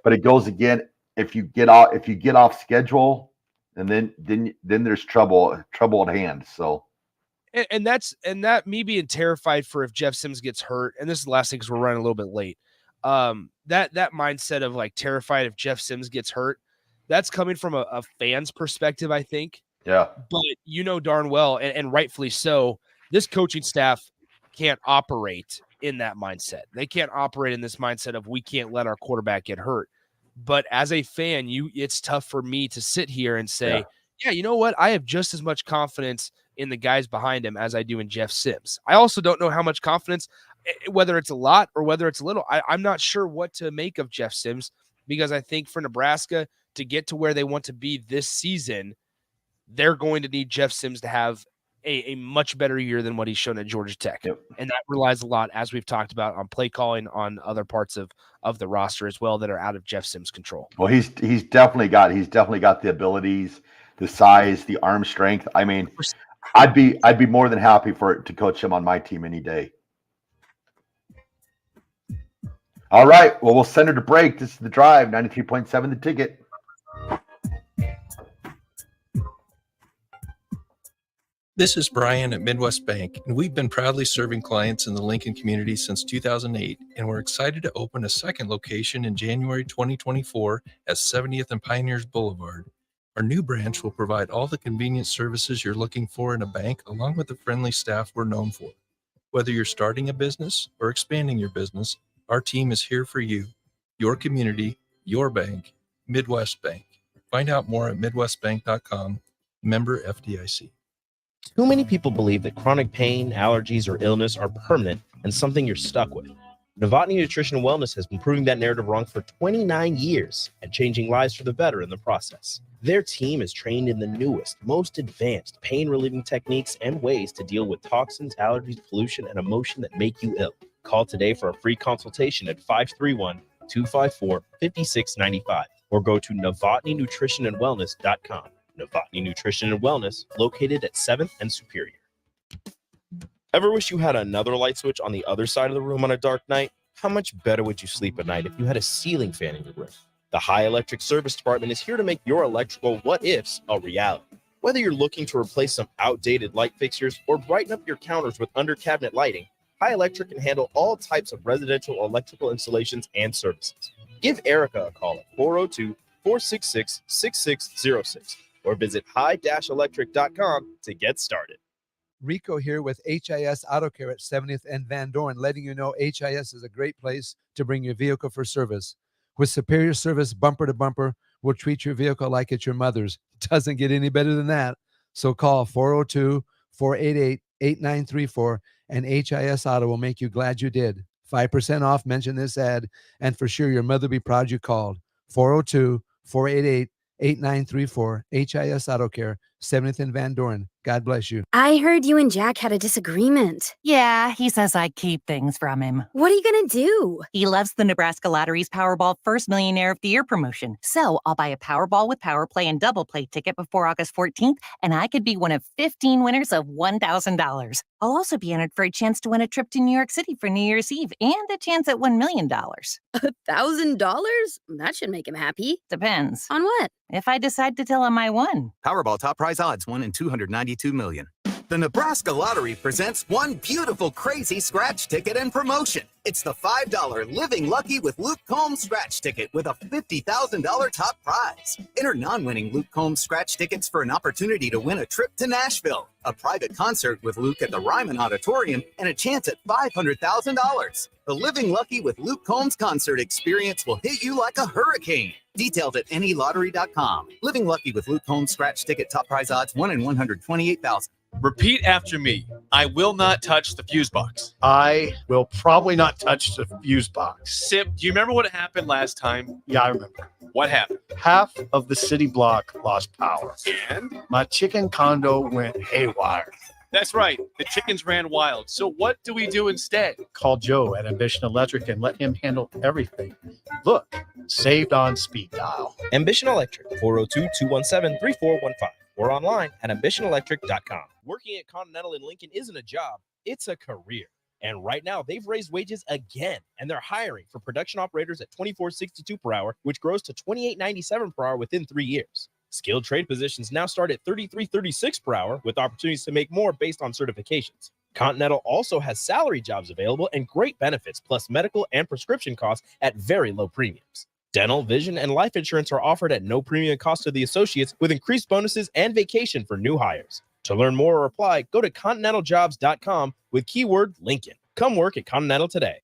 it goes again, if you get off schedule, and then there's trouble at hand. So and that me being terrified for if Jeff Sims gets hurt, and this is the last thing because we're running a little bit late. That mindset of like terrified if Jeff Sims gets hurt, that's coming from a fan's perspective, I think. Yeah. But darn well, and rightfully so, this coaching staff can't operate in that mindset. They can't operate in this mindset of we can't let our quarterback get hurt. But as a fan, it's tough for me to sit here and say, yeah, you know what? I have just as much confidence in the guys behind him as I do in Jeff Sims. I also don't know how much confidence, whether it's a lot or whether it's a little. I'm not sure what to make of Jeff Sims, because I think for Nebraska to get to where they want to be this season, they're going to need Jeff Sims to have a much better year than what he's shown at Georgia Tech. Yep. And that relies a lot, as we've talked about, on play calling on other parts of the roster as well that are out of Jeff Sims' control. Well, he's definitely got the abilities, the size, the arm strength. I mean, I'd be more than happy to coach him on my team any day. All right. Well, we'll send her to break. This is The Drive, 93.7 The Ticket. This is Brian at Midwest Bank, and we've been proudly serving clients in the Lincoln community since 2008, and we're excited to open a second location in January 2024 at 70th and Pioneers Boulevard. Our new branch will provide all the convenient services you're looking for in a bank, along with the friendly staff we're known for. Whether you're starting a business or expanding your business, our team is here for you, your community, your bank, Midwest Bank. Find out more at midwestbank.com, member FDIC. Too many people believe that chronic pain, allergies, or illness are permanent and something you're stuck with. Novotny Nutrition and Wellness has been proving that narrative wrong for 29 years and changing lives for the better in the process. Their team is trained in the newest, most advanced pain-relieving techniques and ways to deal with toxins, allergies, pollution, and emotion that make you ill. Call today for a free consultation at 531-254-5695 or go to novotnynutritionandwellness.com. Novotny Nutrition and Wellness, located at 7th and Superior. Ever wish you had another light switch on the other side of the room on a dark night? How much better would you sleep at night if you had a ceiling fan in your room? The High Electric Service Department is here to make your electrical what-ifs a reality. Whether you're looking to replace some outdated light fixtures or brighten up your counters with under-cabinet lighting, High Electric can handle all types of residential electrical installations and services. Give Erica a call at 402-466-6606. or visit high-electric.com to get started. Rico here with HIS Auto Care at 70th and Van Dorn, letting you know HIS is a great place to bring your vehicle for service. With superior service bumper to bumper, we'll treat your vehicle like it's your mother's. Doesn't get any better than that. So call 402-488-8934 and HIS Auto will make you glad you did. 5% off, mention this ad, and for sure your mother will be proud you called. 402-488-8934, HIS Auto Care, 7th and Van Dorn. God bless you. I heard you and Jack had a disagreement. Yeah, he says I keep things from him. What are you going to do? He loves the Nebraska Lottery's Powerball First Millionaire of the Year promotion. So I'll buy a Powerball with Power Play and Double Play ticket before August 14th, and I could be one of 15 winners of $1,000. I'll also be entered for a chance to win a trip to New York City for New Year's Eve and a chance at $1 million. $1,000? That should make him happy. Depends. On what? If I decide to tell him I won. Powerball top prize odds 1 in 292 million. The Nebraska Lottery presents one beautiful crazy scratch ticket and promotion. It's the $5 Living Lucky with Luke Combs scratch ticket with a $50,000 top prize. Enter non-winning Luke Combs scratch tickets for an opportunity to win a trip to Nashville, a private concert with Luke at the Ryman Auditorium, and a chance at $500,000. The Living Lucky with Luke Combs concert experience will hit you like a hurricane. Detailed at nelottery.com. Living Lucky with Luke Combs scratch ticket top prize odds 1 in 128,000. Repeat after me. I will not touch the fuse box. I will probably not touch the fuse box. Sip, do you remember what happened last time? Yeah, I remember. What happened? Half of the city block lost power. And? My chicken condo went haywire. That's right. The chickens ran wild. So what do we do instead? Call Joe at Ambition Electric and let him handle everything. Look, saved on speed dial. Ambition Electric, 402-217-3415, or online at ambitionelectric.com. Working at Continental in Lincoln isn't a job, it's a career. And right now, they've raised wages again, and they're hiring for production operators at $24.62 per hour, which grows to $28.97 per hour within 3 years. Skilled trade positions now start at $33.36 per hour, with opportunities to make more based on certifications. Continental also has salary jobs available and great benefits, plus medical and prescription costs at very low premiums. Dental, vision, and life insurance are offered at no premium cost to the associates, with increased bonuses and vacation for new hires. To learn more or apply, go to continentaljobs.com with keyword Lincoln. Come work at Continental today.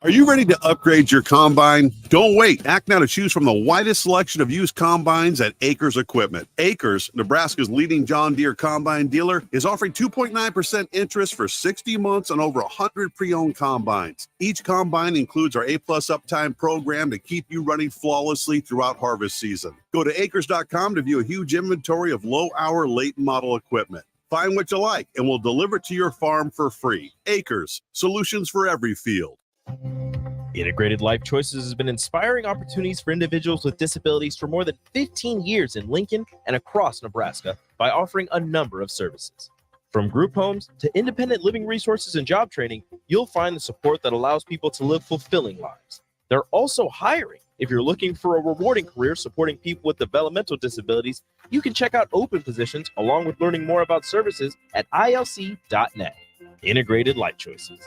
Are you ready to upgrade your combine? Don't wait. Act now to choose from the widest selection of used combines at Acres Equipment. Acres, Nebraska's leading John Deere combine dealer, is offering 2.9% interest for 60 months on over 100 pre-owned combines. Each combine includes our A-plus uptime program to keep you running flawlessly throughout harvest season. Go to acres.com to view a huge inventory of low-hour, late-model equipment. Find what you like, and we'll deliver it to your farm for free. Acres, solutions for every field. Integrated Life Choices has been inspiring opportunities for individuals with disabilities for more than 15 years in Lincoln and across Nebraska by offering a number of services. From group homes to independent living resources and job training, you'll find the support that allows people to live fulfilling lives. They're also hiring. If you're looking for a rewarding career supporting people with developmental disabilities, you can check out open positions along with learning more about services at ilc.net. Integrated Life Choices.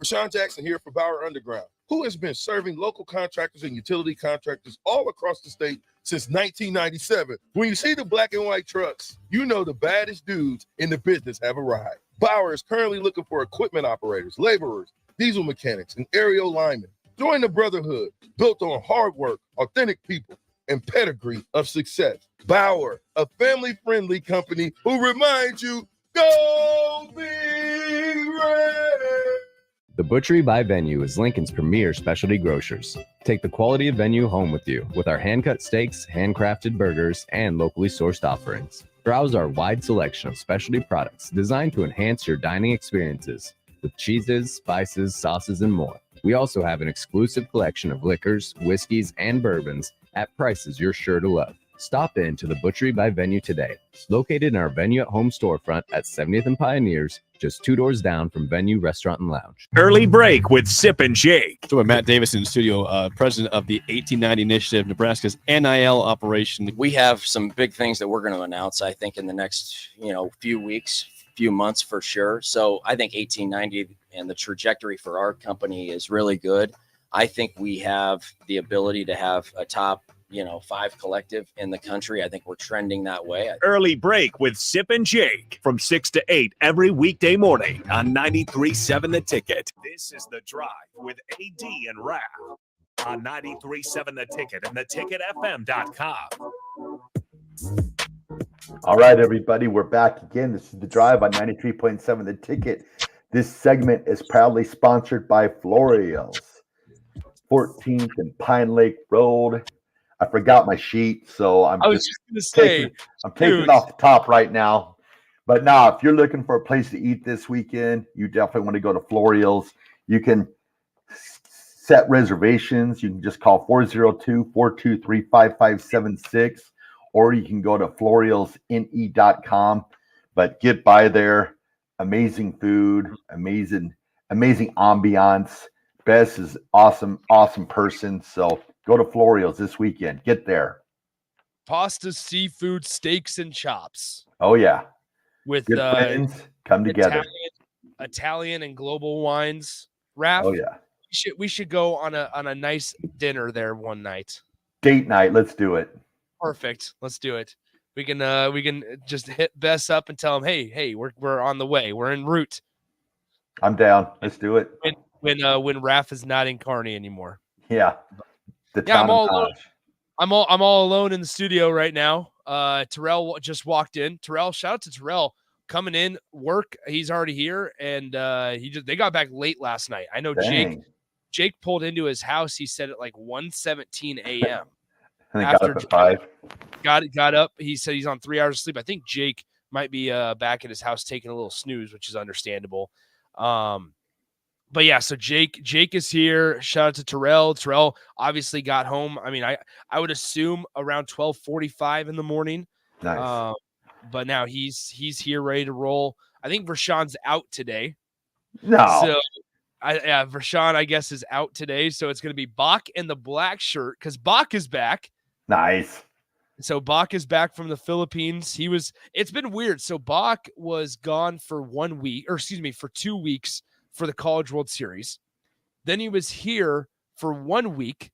Rashawn Jackson here for Bauer Underground, who has been serving local contractors and utility contractors all across the state since 1997. When you see the black and white trucks, you know the baddest dudes in the business have arrived. Bauer is currently looking for equipment operators, laborers, diesel mechanics, and aerial linemen. Join the brotherhood built on hard work, authentic people, and pedigree of success. Bauer, a family-friendly company who reminds you, go Big Red! The Butchery by Venue is Lincoln's premier specialty grocers. Take the quality of Venue home with you with our hand-cut steaks, handcrafted burgers, and locally sourced offerings. Browse our wide selection of specialty products designed to enhance your dining experiences with cheeses, spices, sauces, and more. We also have an exclusive collection of liquors, whiskeys, and bourbons at prices you're sure to love. Stop in to the Butchery by Venue today, located in our Venue at Home storefront at 70th and Pioneers, just 2 doors down from Venue Restaurant and Lounge. Early break with Sip and Jake. So Matt Davis in the studio, president of the 1890 Initiative, Nebraska's NIL operation. We have some big things that we're going to announce, I think, in the next, few weeks, few months for sure. So I think 1890 and the trajectory for our company is really good. I think we have the ability to have a top 5 collective in the country. I think we're trending that way. Early break with Sip and Jake from 6 to 8 every weekday morning on 93.7 The Ticket. This is The Drive with AD and Raff on 93.7 The Ticket and theticketfm.com. All right, everybody, we're back again. This is The Drive on 93.7 The Ticket. This segment is proudly sponsored by Florial's, 14th and Pine Lake Road. I forgot my sheet, so I'm taking it off the top right now. But now, if you're looking for a place to eat this weekend, you definitely want to go to Florial's. You can set reservations. You can just call 402-423-5576, or you can go to florialsne.com. But get by there. Amazing food, amazing ambiance. Bess is awesome person. So go to Florial's this weekend. Get there. Pasta, seafood, steaks, and chops. Oh, yeah. With good friends come together. Italian and global wines. Raff, oh, yeah. We should go on a nice dinner there one night. Date night. Let's do it. Perfect. Let's do it. We can just hit Bess up and tell him, hey, we're on the way. We're en route. I'm down. Let's do it. When Raff is not in Kearney anymore. Yeah. I'm all alone in the studio right now. Terrell just walked in. Terrell, shout out to Terrell coming in work. He's already here, and they got back late last night. I know Dang. Jake pulled into his house. He said at like 1:17 a.m. And they got up at 5. Got up. He said he's on 3 hours of sleep. I think Jake might be back at his house taking a little snooze, which is understandable. But yeah, so Jake is here. Shout out to Terrell. Terrell obviously got home. I mean, I would assume around 12:45 in the morning. Nice. But now he's here ready to roll. I think Vershawn's out today. No. So Vershawn, I guess, is out today. So it's going to be Bach in the black shirt because Bach is back. Nice. So Bach is back from the Philippines. It's been weird. So Bach was gone for 1 week, for 2 weeks for the College World Series. Then he was here for 1 week,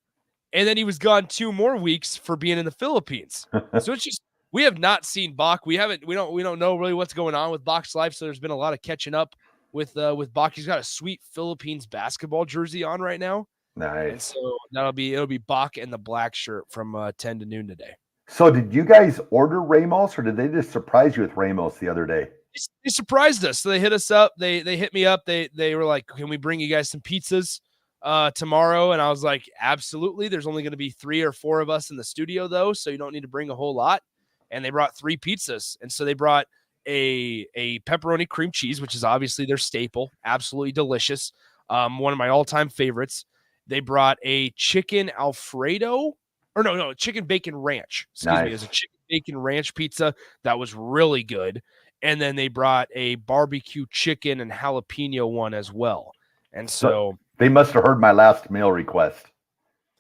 and then he was gone 2 more weeks for being in the Philippines. So it's just, we have not seen Bach. We don't know really what's going on with Bach's life. So there's been a lot of catching up with Bach. He's got a sweet Philippines basketball jersey on right now. Nice. And so it'll be Bach in the black shirt from 10 to noon today. So did you guys order Ramos, or did they just surprise you with Ramos the other day? They surprised us. So they hit us up. They hit me up. They were like, "Can we bring you guys some pizzas tomorrow?" And I was like, "Absolutely." There's only going to be 3 or 4 of us in the studio though, so you don't need to bring a whole lot. And they brought 3 pizzas. And so they brought a pepperoni cream cheese, which is obviously their staple, absolutely delicious. One of my all-time favorites. They brought a chicken Alfredo, or no, chicken bacon ranch. Excuse me, it was a chicken bacon ranch pizza that was really good. And then they brought a barbecue chicken and jalapeno one as well. And so they must have heard my last meal request.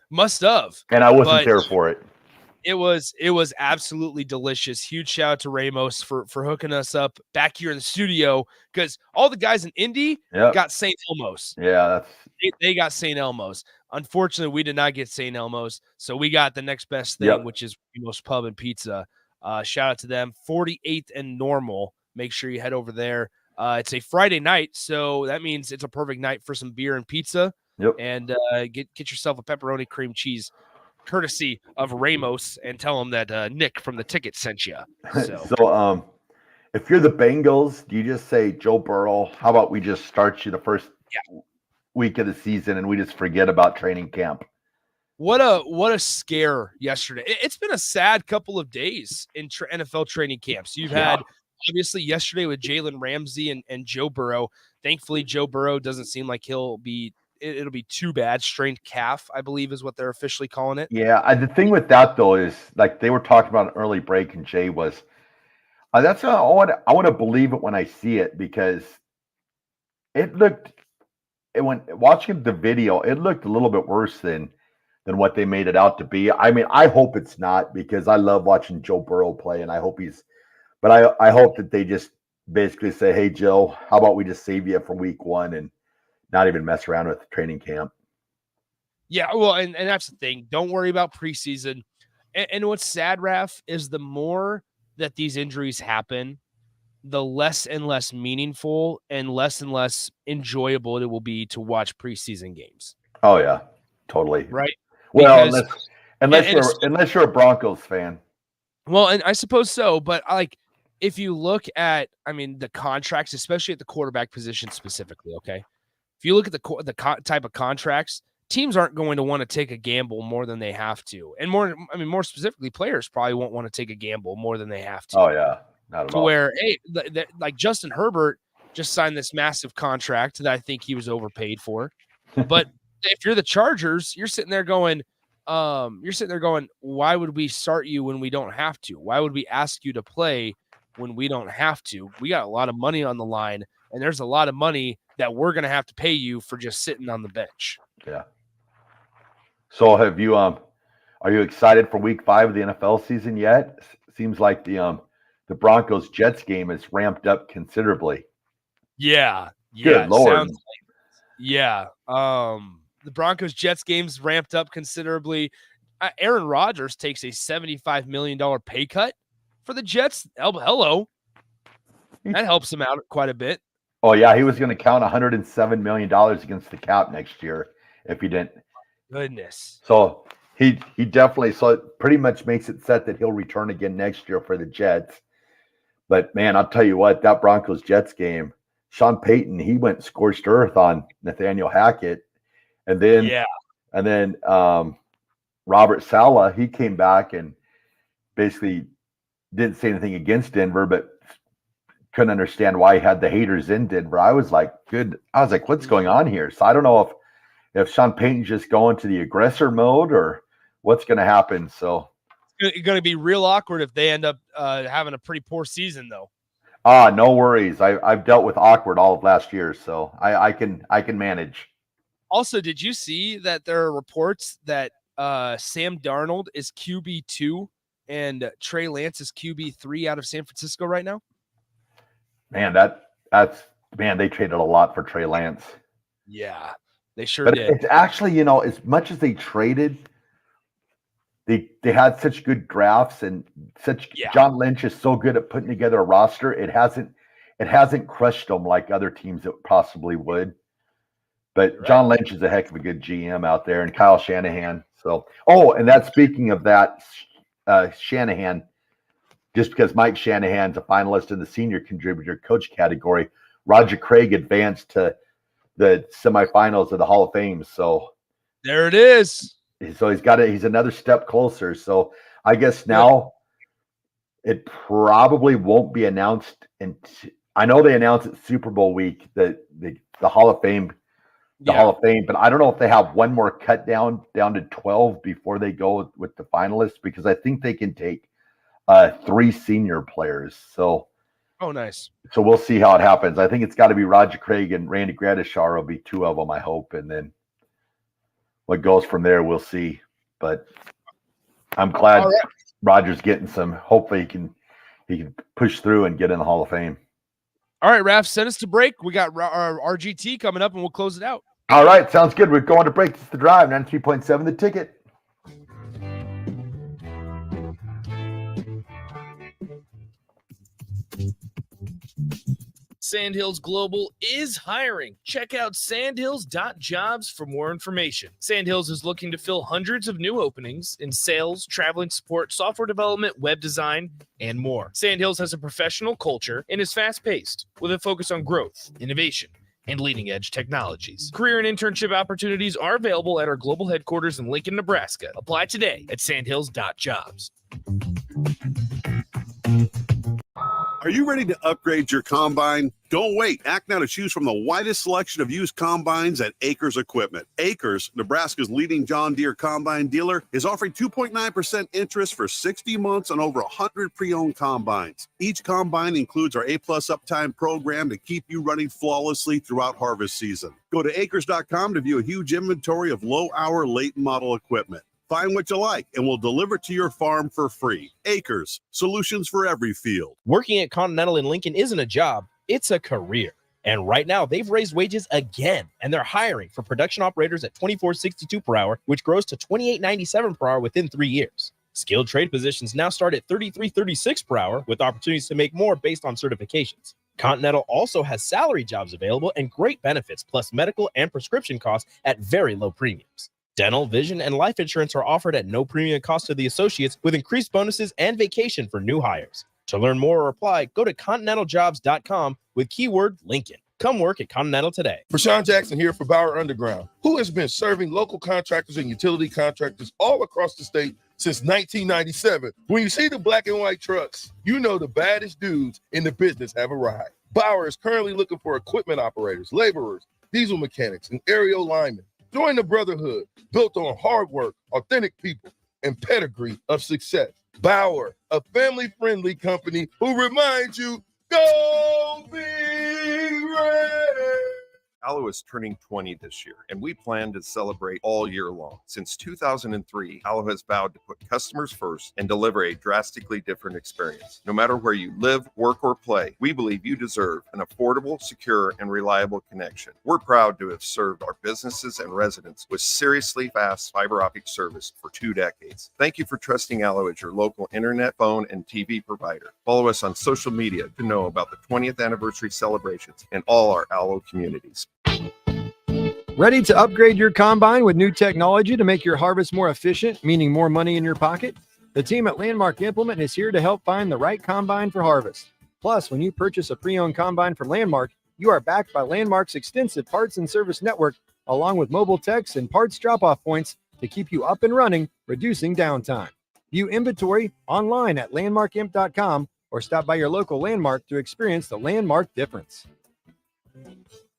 Must have. And I wasn't there for it. It was absolutely delicious. Huge shout out to Ramos for hooking us up back here in the studio, because all the guys in Indy got St. Elmo's. Yeah, they got St. Elmo's. Unfortunately, we did not get St. Elmo's, so we got the next best thing, which is Ramos Pub and Pizza. Shout out to them. 48th and Normal. Make sure you head over there. It's a Friday night, so that means it's a perfect night for some beer and pizza. Yep. And get yourself a pepperoni cream cheese, courtesy of Ramos, and tell them that Nick from the ticket sent you. So, if you're the Bengals, do you just say, Joe Burrow, how about we just start you the first week of the season and we just forget about training camp? What a scare yesterday. It's been a sad couple of days in NFL training camps. You've had obviously yesterday with Jalen Ramsey and Joe Burrow. Thankfully, Joe Burrow doesn't seem like it'll be too bad. Strained calf, I believe, is what they're officially calling it. Yeah, the thing with that though is, like they were talking about an early break, and Jay was that's I want to believe it when I see it, because watching the video, it looked a little bit worse than what they made it out to be. I mean, I hope it's not, because I love watching Joe Burrow play, and I hope I hope that they just basically say, hey, Joe, how about we just save you for week 1 and not even mess around with training camp? Yeah, well, and that's the thing. Don't worry about preseason. And what's sad, Raff, is the more that these injuries happen, the less and less meaningful and less enjoyable it will be to watch preseason games. Oh, yeah, totally. Right? Well, unless you're a Broncos fan. Well, and I suppose so, but if you look at, the contracts, especially at the quarterback position specifically, okay? If you look at the type of contracts, teams aren't going to want to take a gamble more than they have to. And more specifically, players probably won't want to take a gamble more than they have to. Oh, yeah. Not at all. Where, hey, like Justin Herbert just signed this massive contract that I think he was overpaid for. But if you're the Chargers, you're sitting there going, why would we start you when we don't have to? Why would we ask you to play when we don't have to? We got a lot of money on the line, and there's a lot of money that we're going to have to pay you for just sitting on the bench. Yeah. So are you excited for week 5 of the NFL season yet? Seems like the Broncos Jets game is ramped up considerably. Yeah. Good Lord. The Broncos Jets game's ramped up considerably. Aaron Rodgers takes a $75 million pay cut for the Jets. Hello. That helps him out quite a bit. Oh, yeah. He was going to count $107 million against the cap next year if he didn't. Goodness. So He definitely, so it pretty much makes it set that he'll return again next year for the Jets. But man, I'll tell you what, that Broncos Jets game, Sean Payton, he went scorched earth on Nathaniel Hackett, and then Robert Saleh, he came back and basically didn't say anything against Denver, but couldn't understand why he had the haters in Denver. I was like, what's going on here? So I don't know if Sean Payton's just going to the aggressor mode or what's going to happen. So It's going to be real awkward if they end up having a pretty poor season, though. no worries. I've dealt with awkward all of last year, so I can manage. Also, did you see that there are reports that Sam Darnold is QB2 and Trey Lance is QB3 out of San Francisco right now? Man, they traded a lot for Trey Lance. Yeah, they sure but did. It's actually, as much as they traded, they had such good drafts and John Lynch is so good at putting together a roster. It hasn't crushed them like other teams that possibly would. But John Lynch is a heck of a good GM out there, and Kyle Shanahan. So, and that's speaking of that, Shanahan. Just because Mike Shanahan's a finalist in the senior contributor coach category, Roger Craig advanced to the semifinals of the Hall of Fame. So there it is. So he's another step closer. So I guess now it probably won't be announced. And I know they announced it Super Bowl week that the Hall of Fame, Hall of Fame, but I don't know if they have one more cut down to 12 before they go with the finalists, because I think they can take 3 senior players. So, nice. So we'll see how it happens. I think it's got to be Roger Craig and Randy Gradishar will be 2 of them, I hope, and then what goes from there, we'll see. But I'm glad Roger's getting some. Hopefully, he can push through and get in the Hall of Fame. All right, Raff, send us to break. We got our RGT coming up, and we'll close it out. All right, sounds good. We're going to break. It's The Drive, 93.7 The Ticket. Sandhills Global is hiring. Check out sandhills.jobs for more information. Sandhills is looking to fill hundreds of new openings in sales, traveling support, software development, web design, and more. Sandhills has a professional culture and is fast-paced with a focus on growth, innovation, and leading-edge technologies. Career and internship opportunities are available at our global headquarters in Lincoln, Nebraska. Apply today at sandhills.jobs. Are you ready to upgrade your combine? Don't wait. Act now to choose from the widest selection of used combines at Acres Equipment. Acres, Nebraska's leading John Deere combine dealer, is offering 2.9% interest for 60 months on over 100 pre-owned combines. Each combine includes our A-plus uptime program to keep you running flawlessly throughout harvest season. Go to acres.com to view a huge inventory of low-hour, late-model equipment. Find what you like, and we'll deliver to your farm for free. Acres, solutions for every field. Working at Continental in Lincoln isn't a job, it's a career. And right now, they've raised wages again, and they're hiring for production operators at $24.62 per hour, which grows to $28.97 per hour within 3 years. Skilled trade positions now start at $33.36 per hour, with opportunities to make more based on certifications. Continental also has salary jobs available and great benefits, plus medical and prescription costs at very low premiums. Dental, vision, and life insurance are offered at no premium cost to the associates, with increased bonuses and vacation for new hires. To learn more or apply, go to continentaljobs.com with keyword Lincoln. Come work at Continental today. Prashawn Jackson here for Bauer Underground, who has been serving local contractors and utility contractors all across the state since 1997. When you see the black and white trucks, you know the baddest dudes in the business have arrived. Bauer is currently looking for equipment operators, laborers, diesel mechanics, and aerial linemen. Join the brotherhood built on hard work, authentic people, and pedigree of success. Bauer, a family-friendly company who reminds you, go Big Red! Allo is turning 20 this year, and we plan to celebrate all year long. Since 2003, Allo has vowed to put customers first and deliver a drastically different experience. No matter where you live, work, or play, we believe you deserve an affordable, secure, and reliable connection. We're proud to have served our businesses and residents with seriously fast fiber optic service for 2 decades. Thank you for trusting Allo as your local internet, phone, and TV provider. Follow us on social media to know about the 20th anniversary celebrations in all our Allo communities. Ready to upgrade your combine with new technology to make your harvest more efficient, meaning more money in your pocket? The team at Landmark Implement is here to help find the right combine for harvest. Plus, when you purchase a pre-owned combine from Landmark, you are backed by Landmark's extensive parts and service network, along with mobile techs and parts drop-off points to keep you up and running, reducing downtime. View inventory online at landmarkimp.com or stop by your local Landmark to experience the Landmark difference.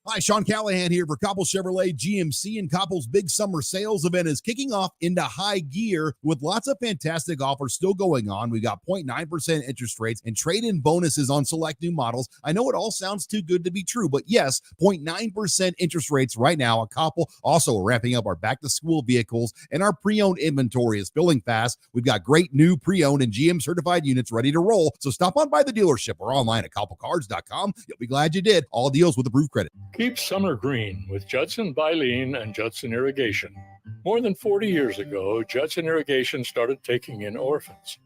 Hi, Sean Callahan here for Koppel Chevrolet GMC, and Koppel's big summer sales event is kicking off into high gear with lots of fantastic offers still going on. We got 0.9% interest rates and trade-in bonuses on select new models. I know it all sounds too good to be true, but yes, 0.9% interest rates right now at Koppel. Also ramping up our back-to-school vehicles, and our pre-owned inventory is filling fast. We've got great new pre-owned and GM-certified units ready to roll, so stop on by the dealership or online at koppelcars.com. You'll be glad you did. All deals with approved credit. Keep summer green with Judson Baleen and Judson Irrigation. More than 40 years ago, Judson Irrigation started taking in orphans.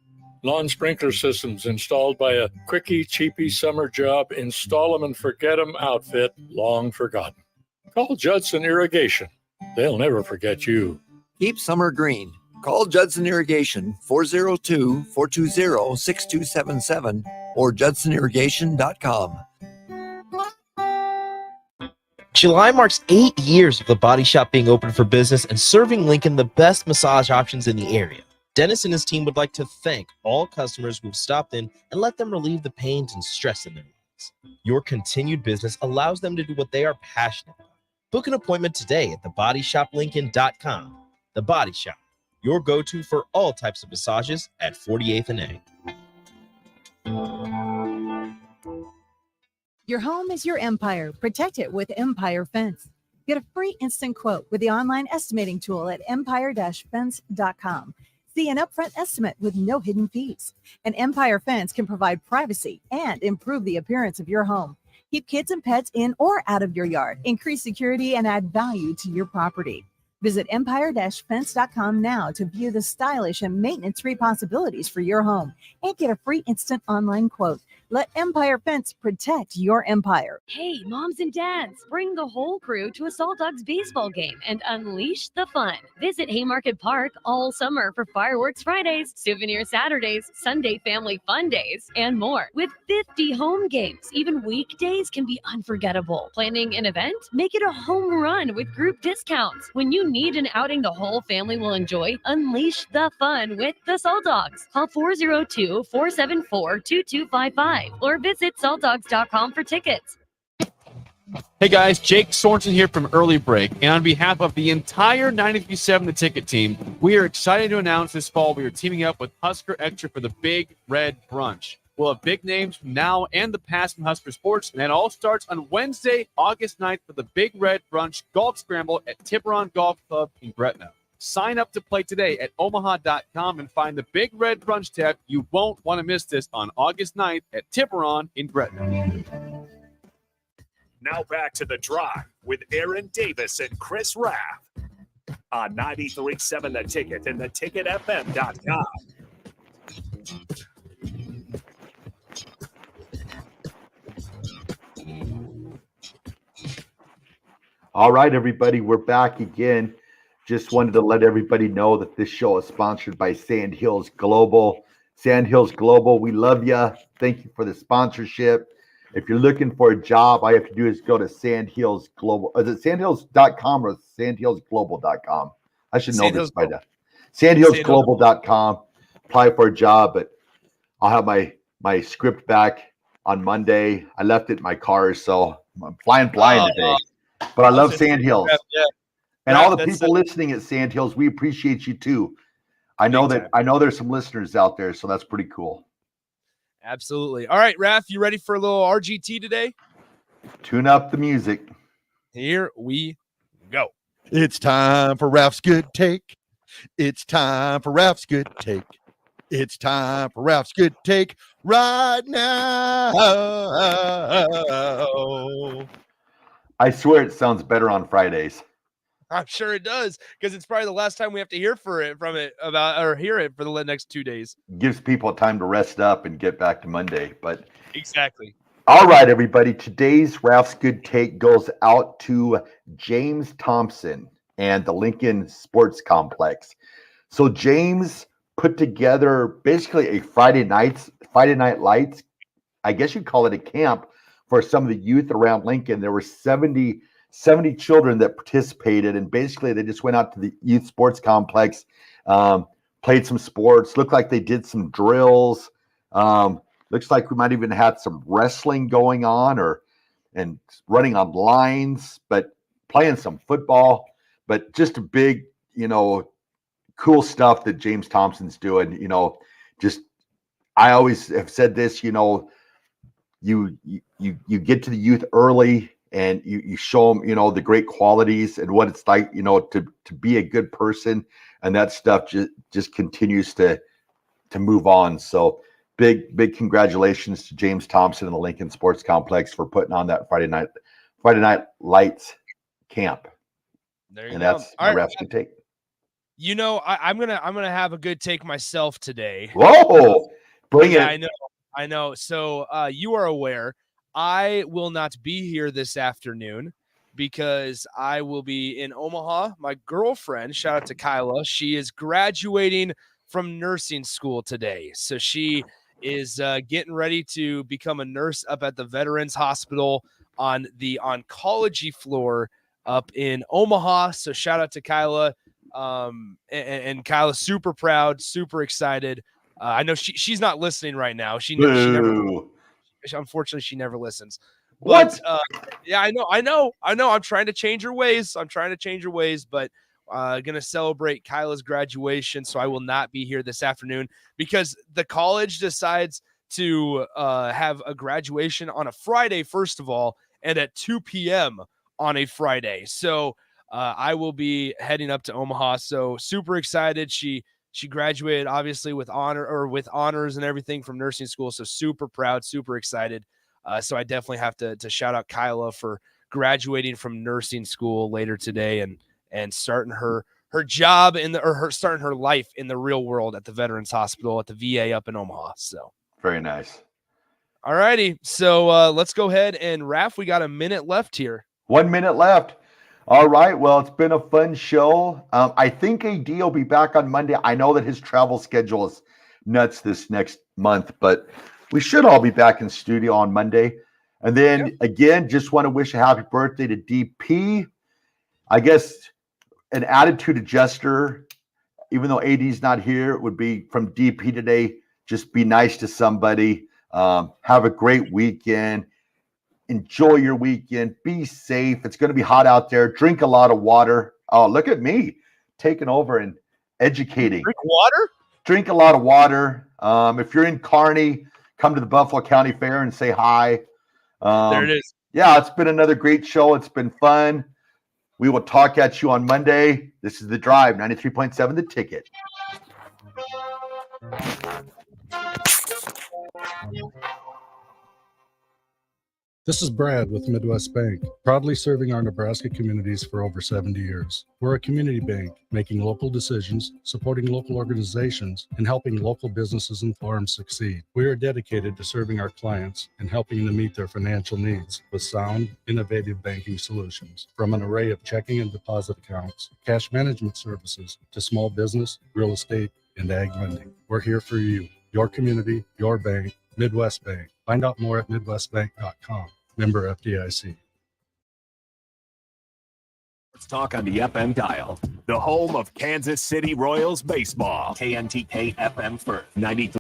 Lawn sprinkler systems installed by a quickie, cheapy summer job, install them and forget them outfit, long forgotten. Call Judson Irrigation. They'll never forget you. Keep summer green. Call Judson Irrigation 402-420-6277 or judsonirrigation.com. July marks 8 years of the Body Shop being open for business and serving Lincoln the best massage options in the area. Dennis and his team would like to thank all customers who've stopped in and let them relieve the pains and stress in their lives. Your continued business allows them to do what they are passionate about. Book an appointment today at thebodyshoplincoln.com. The Body Shop, your go-to for all types of massages at 48th and A. Your home is your empire. Protect it with Empire Fence. Get a free instant quote with the online estimating tool at empire-fence.com. See an upfront estimate with no hidden fees. An Empire Fence can provide privacy and improve the appearance of your home. Keep kids and pets in or out of your yard. Increase security and add value to your property. Visit empire-fence.com now to view the stylish and maintenance-free possibilities for your home and get a free instant online quote. Let Empire Fence protect your empire. Hey, moms and dads, bring the whole crew to a Salt Dogs baseball game and unleash the fun. Visit Haymarket Park all summer for fireworks Fridays, souvenir Saturdays, Sunday family fun days, and more. With 50 home games, even weekdays can be unforgettable. Planning an event? Make it a home run with group discounts. When you need an outing the whole family will enjoy, unleash the fun with the Salt Dogs. Call 402-474-2255 or visit saltdogs.com for tickets. Hey guys, Jake Sorensen here from Early Break, and on behalf of the entire 93.7 The Ticket team, we are excited to announce this fall we are teaming up with Husker Extra for the Big Red Brunch. We'll have big names from now and the past from Husker sports, and that all starts on Wednesday, August 9th for the Big Red Brunch Golf Scramble at Tiburon Golf Club in Gretna. Sign up to play today at omaha.com and find the Big Red Brunch tab. You won't want to miss this on August 9th at Tiburon in Gretna. Now back to The Drive with Aaron Davis and Chris Raff on 93.7 The Ticket and theticketfm.com. All right, everybody, we're back again. Just wanted to let everybody know that this show is sponsored by Sand Hills Global. Sand Hills Global, we love you. Thank you for the sponsorship. If you're looking for a job, all you have to do is go to Sand Hills Global. Is it sandhills.com or sandhillsglobal.com? I should know this by now. Sandhillsglobal.com. Apply for a job, but I'll have my script back on Monday. I left it in my car, so I'm flying blind today. But I love Sand Hills. Yeah. And all the people listening at Sand Hills, we appreciate you too. I know there's some listeners out there, so that's pretty cool. Absolutely. All right, Raff, you ready for a little RGT today? Tune up the music. Here we go. It's time for Raff's Good Take. It's time for Raff's Good Take. It's time for Raff's Good Take right now. I swear it sounds better on Fridays. I'm sure it does, because it's probably the last time we have to hear hear it for the next 2 days. Gives people time to rest up and get back to Monday. But exactly. All right, everybody. Today's Ralph's Good Take goes out to James Thompson and the Lincoln Sports Complex. So James put together basically a Friday Night Lights, I guess you'd call it a camp for some of the youth around Lincoln. There were 70 children that participated, and basically they just went out to the youth sports complex, played some sports, looked like they did some drills. Looks like we might even had some wrestling going on and running on lines, but playing some football, but just a big, cool stuff that James Thompson's doing. I always have said this, you get to the youth early and you show them, the great qualities and what it's like, to be a good person, and that stuff just continues to move on. So big congratulations to James Thompson and the Lincoln Sports Complex for putting on that Friday night lights camp. There you and go. that's All my right. Raph's Good Take. I'm gonna have a good take myself today. Whoa, bring it. I know. So you are aware I will not be here this afternoon because I will be in Omaha. My girlfriend, shout out to Kyla, she is graduating from nursing school today. So she is getting ready to become a nurse up at the Veterans Hospital on the oncology floor up in Omaha. So shout out to Kyla. And Kyla's super proud, super excited. I know she's not listening right now. Unfortunately, she never listens. But yeah, I know. I'm trying to change her ways. But gonna celebrate Kyla's graduation, so I will not be here this afternoon because the college decides to have a graduation on a Friday, first of all, and at 2 p.m. on a Friday. So I will be heading up to Omaha. So super excited. She graduated obviously with honors and everything from nursing school. So super proud, super excited. So I definitely have to shout out Kyla for graduating from nursing school later today and starting her job starting her life in the real world at the Veterans Hospital at the VA up in Omaha. So very nice. All righty. So let's go ahead and Raff, we got a minute left here. 1 minute left. All right. Well, it's been a fun show. I think AD will be back on Monday. I know that his travel schedule is nuts this next month, but we should all be back in studio on Monday. And then again, just want to wish a happy birthday to DP. I guess an attitude adjuster, even though AD's not here, would be from DP today. Just be nice to somebody. Have a great weekend. Enjoy your weekend. Be safe. It's going to be hot out there. Drink a lot of water. Oh, look at me taking over and educating. Drink water? Drink a lot of water. If you're in Kearney, come to the Buffalo County Fair and say hi. There it is. Yeah, it's been another great show. It's been fun. We will talk at you on Monday. This is The Drive, 93.7 The Ticket. This is Brad with Midwest Bank, proudly serving our Nebraska communities for over 70 years. We're a community bank, making local decisions, supporting local organizations, and helping local businesses and farms succeed. We are dedicated to serving our clients and helping them meet their financial needs with sound, innovative banking solutions. From an array of checking and deposit accounts, cash management services, to small business, real estate, and ag lending. We're here for you, your community, your bank, Midwest Bank. Find out more at midwestbank.com. Member FDIC. Let's talk on the FM dial. The home of Kansas City Royals baseball. KNTK FM first. 93.